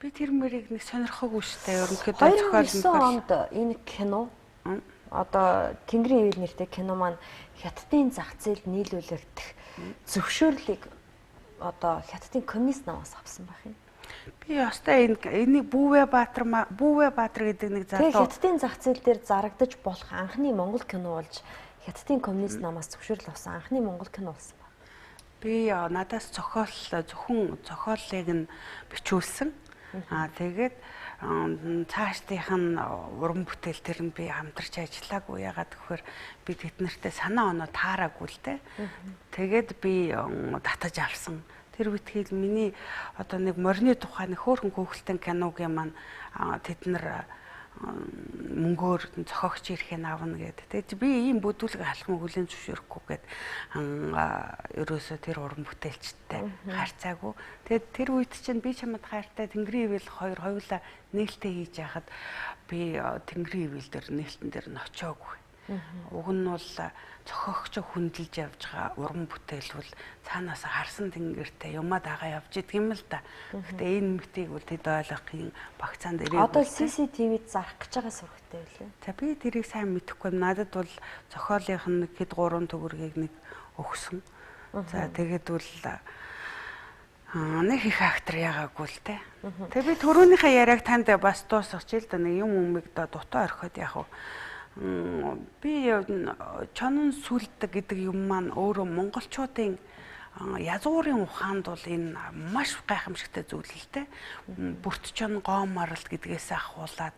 Би тэр мөрийг нэг сонирхоогүй штэ. Ерөнхийдөө зохиол нь 2009 онд энэ кино одоо Тэнгэрийн ивэл нэртэй кино маань Хятадын зах зээлд нийлүүлэгдэх зөвшөөрлийг одоо Хятадын коммунист намаас авсан байх юм. Би ястай энийг Бүүвэ Баатар гэдэг нэг залуу Хятадын зах зээл дээр зарагдаж болох анхны монгол кино болж Хятадын коммунист намаас зөвшөөрөл авсан анхны монгол кино болсон байна. Би надаас зөвхөн зохиолыг нь бичүүлсэн. Тэгээд цаашдынх нь уран бүтээл төр нь би хамтарч ажиллаагүй. Ягаад гэхээр би тэд нартэй санаа оноо таараагүй л дээ. Тэгээд би татаж авсан. тэр үтгийг миний одоо нэг морины тухай нэг хөөрхөн хүүхэлдэйн киногийн маань тэд нар мөнгөөр зохиогч ирэхээ авна гэдэг. Тэгээд би ийм бүдүүлэг алхам хүлэн зөвшөөрөхгүй гэд ерөөсөө тэр уран бүтээлчтэй харьцаагүй. Тэгээд тэр үед чинь би чамд хайртай Тэнгэрийн ивэл хоёулаа нээлттэй хийж яхад би Тэнгэрийн ивэл дээр нээлтэн дээр нь очиагүй. Уг нь бол зохиогч хүндэлж явж байгаа уран бүтээл бол цаанаас харсан тэнгэртэй юмаа дагаа явж идэг юм л да. Гэтэ энэ мэтийг бол тэд ойлгохын багцаанд ирээ. Одоо CCTV-д зарах гэж байгаа сурагтай байлээ. За би тэрийг сайн мэдэхгүй. Надад бол зохиолынх нь хэд 3 төгрөгийг нэг өгсөн. За тэгээд бол нэг их актер яагаагүй л те. Тэгээ би түрүүнийхээ яриаг танд бас дуусгач л да нэг юм өмнөг дутаа орхиод яах вэ? Би чонон сүлдэг гэдэг юм маань өөрөө монголчуудын язгуурын ухаанд бол энэ маш гайхамшигтай зүйл л дээ. Бүрт чон гоо маралт гэдгээс ахуулаад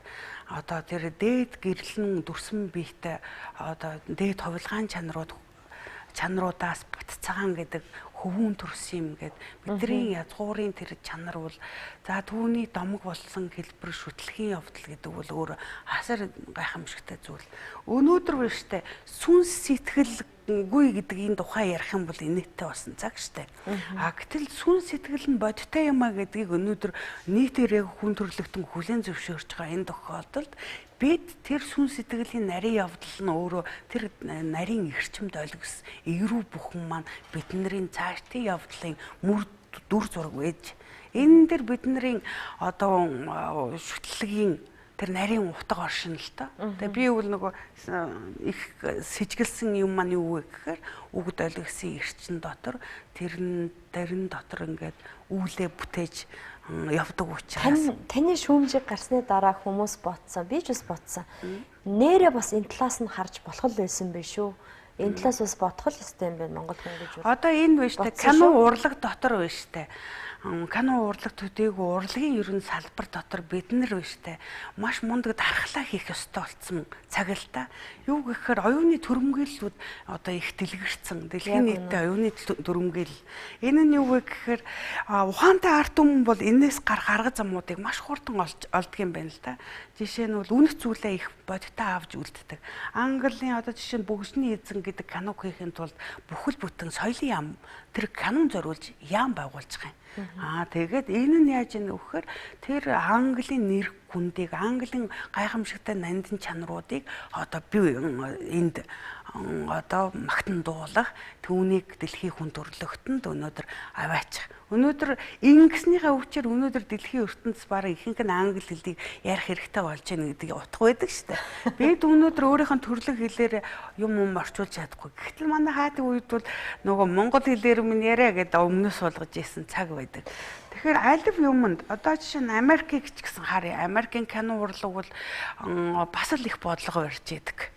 одоо тэр дээд гэрлэн дүрсэн биетэй одоо дээд хувилгаан чанаруудаас бутцагаан гэдэг хөвүүн төрс юм гээд бидний язгуурын тэр чанар бол за түүний домог болсон хэлбэр шүтлэхийн явдал гэдэг бол өөр асар гайхамшигтай зүйл. Өнөөдөр биш тэ сүнс сэтгэлгүй гэдгийн тухай ярих юм бол инээдтэй болсон цаг штэ. Гэтэл сүнс сэтгэл нь бодтой юм а гэдгийг өнөөдөр нийтээр яг хүн төрлөختөн хүлээн зөвшөөрч байгаа энэ тохиолдолд бид тэр сүн сэтгэлийн нарийн явдал нь өөрөө тэр нарийн эрчимд олгос эерүү бүхэн маань бидний цаашдын явдлын мөр дүр зураг байж энэ дэр бидний одоо шүтлэгийн тэр нарийн утга оршин л та. Тэгээ би бол нөгөө их сэжгэлсэн юм маань юу вэ гэхээр үгд олгосын эрчин дотор тэрэн дотор ингээд үүлээ бүтээж явдаг учраас таны шүүмжийг гарсны дараа хүмүүс ботсон. Би ч бас ботсон. Нэрээ бас энэ талаас нь харж болох л байсан байх шүү. Энэ талаас бас бодох л ёстой юм байна Монгол хүн гэж байна. Одоо энэ биш үү? Канон урлаг дотор биш үү? Канон урлаг төдийгүй урлагийн ерөн салбар дотор бид нар биш үү? Маш мундаг дархлаа хийх ёстой болсон цаг л та. Юу гэхээр оюуны төрөмгийллүүд одоо их дэлгэрсэн. Дэлхийн нийтэд оюуны төрөмгийл. Энэ нь юу вэ гэхээр ухаантай ард түмэн бол энээс гарах арга замуудыг маш хурдан олддог юм байна л та. Жишээ нь бол үнэт зүйлээ их бодтой авч үлддэг. Английн одоо жишээ нь бөгжний эзэн гэдэг канон хийхин тулд бүхэл бүтэн соёлын яам тэр канон зориулж яам байгуулж байгаа юм. Тэгээд энэ нь яаж ийм вэхээр тэр Английн нэр хүндийг Английн гайхамшигтай нандин чанаруудыг одоо би энд одоо магтан дуулах түүнийг дэлхийн хүн төрлөختөнд өнөөдөр аваачих. Өнөөдөр ингэснийхээ өвчээр өнөөдөр дэлхийн ертөнцийн бараг ихэнх нь англи хэлийг ярих хэрэгтэй болж байна гэдгийг утга байдаг шүү дээ. Бид өнөөдөр өөрийнхөө төрлөх хэлээр юм орчуулж чадахгүй. Гэтэл манай хаадаг үед бол нөгөө монгол хэлээр минь яриа гэдэг өмнөөс суулгаж ийсэн цаг байдаг. Тэгэхээр алив юмд одоо жишээ нь Америкийг ч гэсэн харъя. Америкийн кино урлаг бол бас л их бодлого барьж идэг.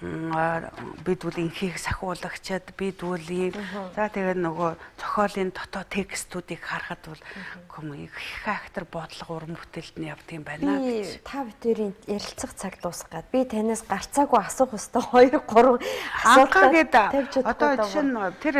Бид бол инхийг сахиулагчаад бид бол за тэгээд нөгөө зохиолын дотоод текстүүдийг харахад бол их актер бодлого уран бүтээлд нь явдаг юм байна гэж. Та бүхэн ярилцах цаг дуусгаад би танаас гарцаагүй асуух өстой 2 3 асуулт гэдэг. Одоо жишээ нь тэр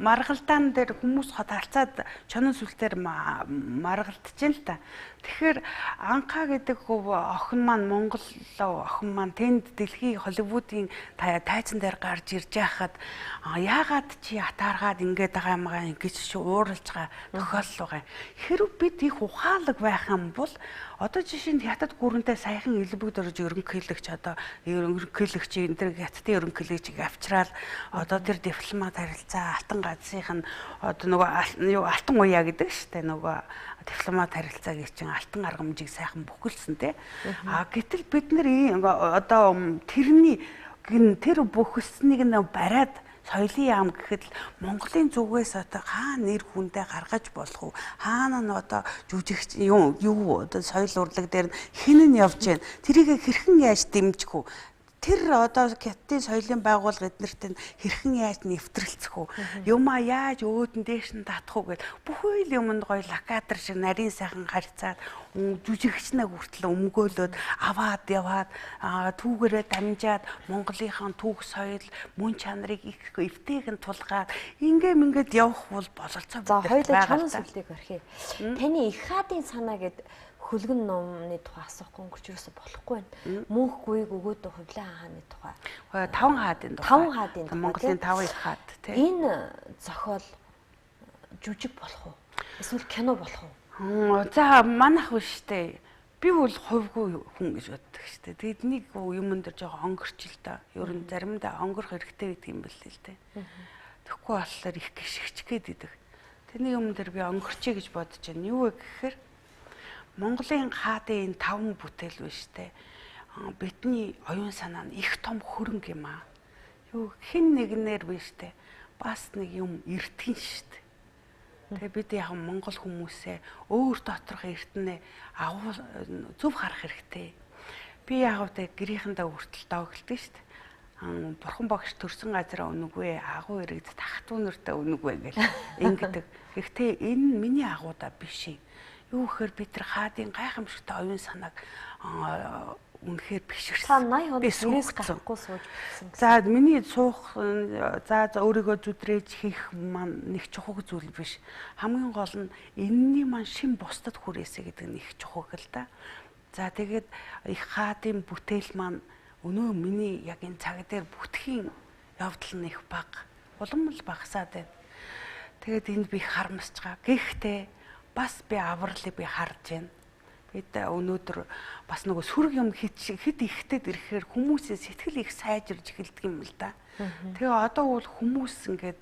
маргалдаан дээр хүмүүс хот харцаад чонон сүлтээр маргалдаж л та. Тэгэхээр Анхаа гэдэг охин маань Монгол охин маань тэнд дэлхийн Холливуудын тайзан дээр гарч ирж байхад яагаад чи атааргаад ингэж байгаа юмгаа ингэж ууралж байгаа тохиолдол байгаа. Хэрв бид их ухаалаг байх юм бол одоо жишээ нь хятад гүрэнтэй саяхан элбэг дөрж ерөнхийлөгч одоо ерөнхийлөгч энэ төр хятадын ерөнхийлөгчийг авчраад одоо тэр дипломат харилцаа алтан газрын нь одоо нөгөө алтан уяа гэдэг штэ нөгөө дипломат харилцаагийн чинь алтан аргамжийг сайхан бүхэлсэн те. Гэтэл бид нар одоо тэр бүхэлснийг нь бариад соёлын яам гэхэд л Монголын зүгээс одоо хаана нэр хүндээ гаргаж болох вэ? Хаана нь одоо жүжигч юу одоо соёл урлаг дээр хэн нь явж байна? Тэрийг хэрхэн яаж дэмжих вэ? тэр одоо хятадын соёлын байгууллага эднэрт хэрхэн яаж нэвтрэлцэх үү? Юмаа яаж өөдөн дээш нь татах уу гэж бүхий л юмд гоё лакатар шиг нарийн сайхан харьцаад жүжигчнээ хүртэл өмгөөлөд аваад яваад түүгээрээ дамжаад Монголынхаа түүх соёл мөн чанарыг их эвтэйгэн тулгаад ингээд явах бол бололцоо. За хоёулаа чанар сүлтийг орхив. Таны их хаадын санаа гэд хөлгөн номны тухай асуухгүй өнгөрч юусоо болохгүй байна. Мөнх гүйг өгөөд хувлаа хааны тухай. 5 хаадын тухай. 5 хаадын тухай. Монголын 5 их хаад тийм. Энэ зохиол жүжиг болох уу? Эсвэл кино болох уу? За манайх биш штэ. Би бол хувьгүй хүн гэж боддог штэ. Тэгэд нэг юмн дээр жоохон онгорч л да. Ер нь заримдаа онгорох хэрэгтэй гэдэг юм бэл л дээ. Тэгэхгүй болохоор их гიშгч гээд идэг. Тэний юмн дээр би онгорчий гэж бодож байна. Юу вэ гэхээр Монголын хаадын 5 бүтээл биш те. Бидний оюун санаа нь их том хөрөнгө юм аа. Юу хэн нэгнээр биш те. Бас нэг юм эртгэн штэ. Тэгээ бид яг Монгол хүмүүсээ өөр доторх эртнээ агуу зөв харах хэрэгтэй. Би яг тэ гэрийнхэндээ хүртэл доогдолтой штэ. Бурхан багш төрсөн газараа үнэгүй агуу ирээд тахтуу нэртээ үнэгүй гэл ингэдэг. Гэхдээ энэ миний агуудаа биш юм. Юу гэхээр бид нар хаадын гайхамшигтай оюун санааг үнэхээр биширсэн. 80 онд нэрээс гарахгүй сууж байсан. За миний суух за өөрийгөө зүдрээж хийх маань нэг чухал зүйл биш. Хамгийн гол нь энэний маань шин бусдад хүрээсэ гэдэг нь их чухал л да. За тэгээд их хаадын бүтээл маань өнөө миний яг энэ цаг дээр бүтгэхийн явдал нь их бага. Улам л багасаад байна. Тэгээд энд би харамсаж байгаа. Гэхдээ бас би авралыг би харж байна. Бид өнөөдөр бас нөгөө сүрэг юм хэд ихтэд ирэхээр хүмүүсийн сэтгэл их сайжирж эхэлдэг юм л да. Тэгээ одоо бол хүмүүс ингээд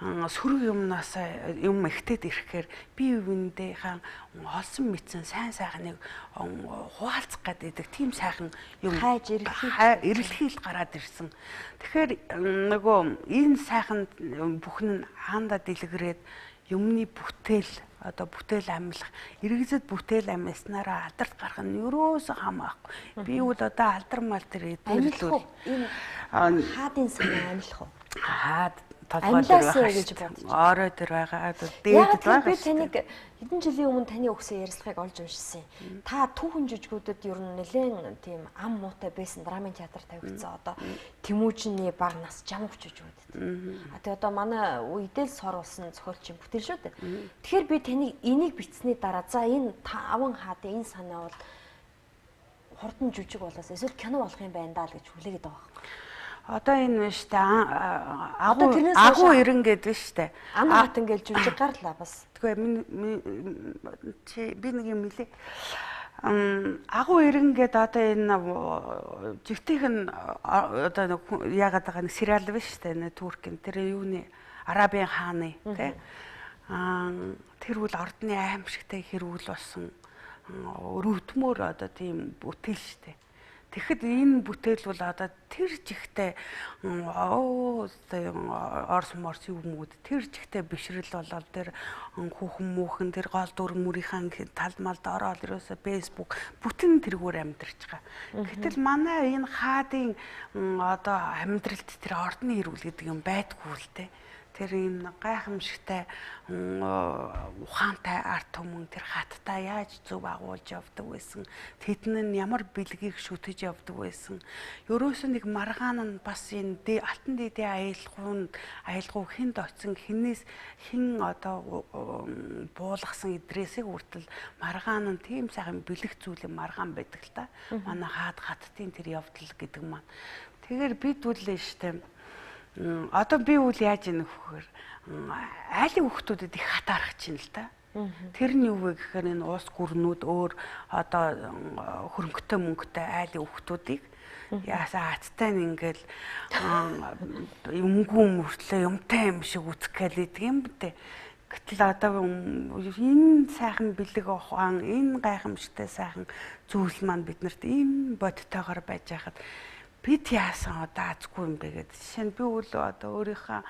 сүрэг юмнаас юм ихтэд ирэхээр бие биендээ олсон мэдсэн сайн сайхныг хуваалцах гэдэг тийм сайхан юм хайж эрэлхийл гараад ирсэн. Тэгэхээр нөгөө энэ сайхан бүхэн нь хаандаа дэлгэрээд юмны бүтээл одоо бүтээл амьлах эргэзэд бүтээл амьснараа алдарт гарах нь ерөөсөө хамаахгүй. Би бол одоо алдар мал дээр эдгэрлүүл энэ хаадын санаа амьлах уу? Хаад толгой дээр байгаа. Орой дээр байгаа. Дээд байгаа. Би таныг хэдэн жилийн өмнө таны өгсөн ярилцлагыг олж уншсан. Та түүхэн жүжигүүдэд ер нь нэлээд тийм ам муутай байсан драмын театр тавигдсан. Одоо Тэмүүжиний баг нас жамгч жүжигүүдэд. Тэгээ одоо манай үедэл сор болсон зохиолчийн бүтээл шүү дээ. Тэгэхээр би таны энийг бичсэний дараа за энэ 5 хаадын энэ санаа бол хурдан жүжиг болоос эсвэл кино болох юм байна даа л гэж хүлээгээд байгаа юм. Одоо энэ биш тэ агуу ирэн гэдэг биш тэ. Ам хатан гэж жүжиг гарлаа бас. Тэгвэл би нэг юм хэлээ. Агуу ирэн гэдэг одоо энэ жигтэйх нь одоо яагаад байгаа нэг сериал биш тэ. Туркийн тэр юуны Арабын хааны тэ. Тэр бол ордны аимшигтай хэрүүл болсон өрөвдмөр одоо тийм бүтээл штэ. Тэгэхэд энэ бүтээл бол одоо тэр жигтэй орс морс юмуд тэр жигтэй бишрэл болол тэр хүүхэн мөөхөн тэр гол дүр мөрийнхэн талмалд ороод ерөөсө фэйсбુક бүтэн тэргээр амьдарч байгаа. Гэтэл манай энэ хаадын одоо амьдралд тэр ордны хэрүүл гэдэг юм байдгүй л дээ. Тэр энэ гайхамшигтай ухаантай арт түмэн тэр хаттай яаж зөв агуулж явдаг байсан. Тэдэн нь ямар бэлгийг шүтэж явдаг байсан. Ерөөсөө нэг маргаан нь бас энэ алтан дэдийн аялгау хэнд очсон хэн одоо буулгасан эдрээсийг хүртэл маргаан нь тийм сайхан бэлэг зүйлэн маргаан байдаг л та. Манай хаттын тэр явдал гэдэг маань. Тэгэхээр бид үлээ штэ. Одоо би үл яаж ийнэ гэхээр айлын хүүхдүүдэд их хатаарах чинь л та. Тэр нь юу вэ гэхээр энэ уус гүрнүүд өөр одоо хөрөнгөтэй мөнгөтэй айлын хүүхдүүдийг яасаа хаттай ингээл юмгүй мөртлөө юмтай юм шиг үзэх гэлээд юм бэ. Гэтэл одоо энэ сайхан бэлэг ухаан энэ гайхамшигтай сайхан зүйл маань биднэрт ийм бодтойгоор байж хахад бид яасан одоо азгүй юм бэ гэдэг. Жишээ нь би үл одоо өөрийнхөө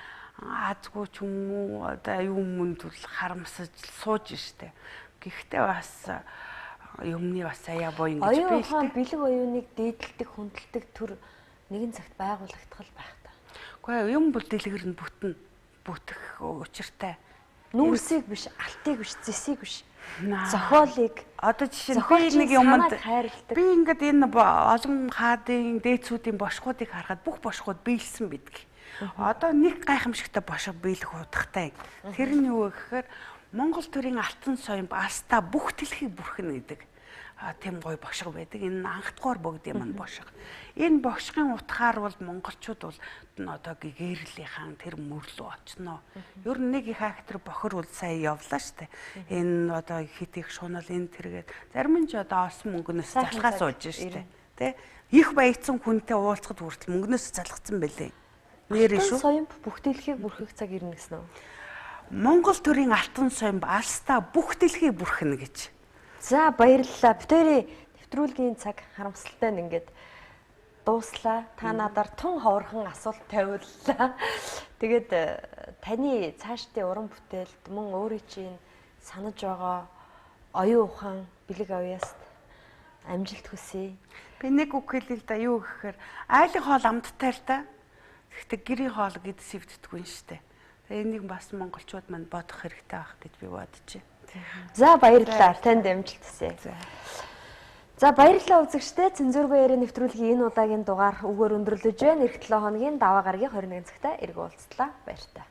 азгүй ч юм уу одоо юм мөнд бол харамсаж сууж штэ. Гэхдээ бас юмны бас аяа боо ингэж би штэ. Оюун ухаан бэлэг оюуныг дээдэлдэг, хүндэлдэг төр нэгэн цагт байгуулагдах байх та. Гэхдээ юм бол дэлгэр нь бүтэх учиртай. Нүүрсийг биш, алтыг биш, зэсийг биш. Зохиолыг одоо жишээ нь би нэг юмд хайрладаг. Би ингээд энэ олон хаадын дээдсүүдийн бошгуудыг харахад бүх бошгууд биелсэн бидг. Одоо нэг гайхамшигтай бошго биелэх удахтай. Тэр нь юу гэхээр Монгол төрийн алтан соён Аста бүх дэлхийг бүрхнэ гэдэг. Тийм гоё бошго байдаг. Энэ анхдугаар бүгд юм бошго. Энэ бошгын утгаар бол монголчууд бол одоо гэгэрлийн тэр мөрлөө очноо. Ер нь нэг их актер бохор бол сая явлаа штэ. Энэ одоо хит их шунал энэ тэргээд зарим нь ч одоо олсон мөнгнөөс залхаа сууж штэ. Тэ их баяцсан хүнтэй уулзахад хүртэл мөнгнөөс залхацсан бэлээ. Нэр шүү. Соён бүх дэлхийг бүрхэх цаг ирнэ гэсэн үү? Монгол төрийн алтан соён Аста бүх дэлхийг бүрхнэ гэж. За баярлалаа. Бүтээрийн нэвтрүүлгийн цаг харамсалтай нь ингээд дууслаа. Та надаар тун ховорхон асуулт тавиуллаа. Тэгээд таны цаашдын уран бүтээлд мөн өөрийн чинь санаж байгаа оюун ухаан бэлэг авьяаст амжилт хүсье. Би нэг үг хэлээ л да юу гэхээр айлын хоол амттай л да. Гэхдээ гэрийн хоол гэд сэвддэггүй юм штэ. Тэгээ энийг бас монголчууд манд бодох хэрэгтэй байх гэж би бодож байна. За баярлалаа. Танд амжилт хүсье. За баярлалаа үзэгчдээ. Цензургүй яриа нэвтрүүлгийн энэ удаагийн дугаар үгээр өндөрлөж байна. Эх 7 хоногийн даваа гарагийн 21 цагта эрг уулзлаа. Баяр таа.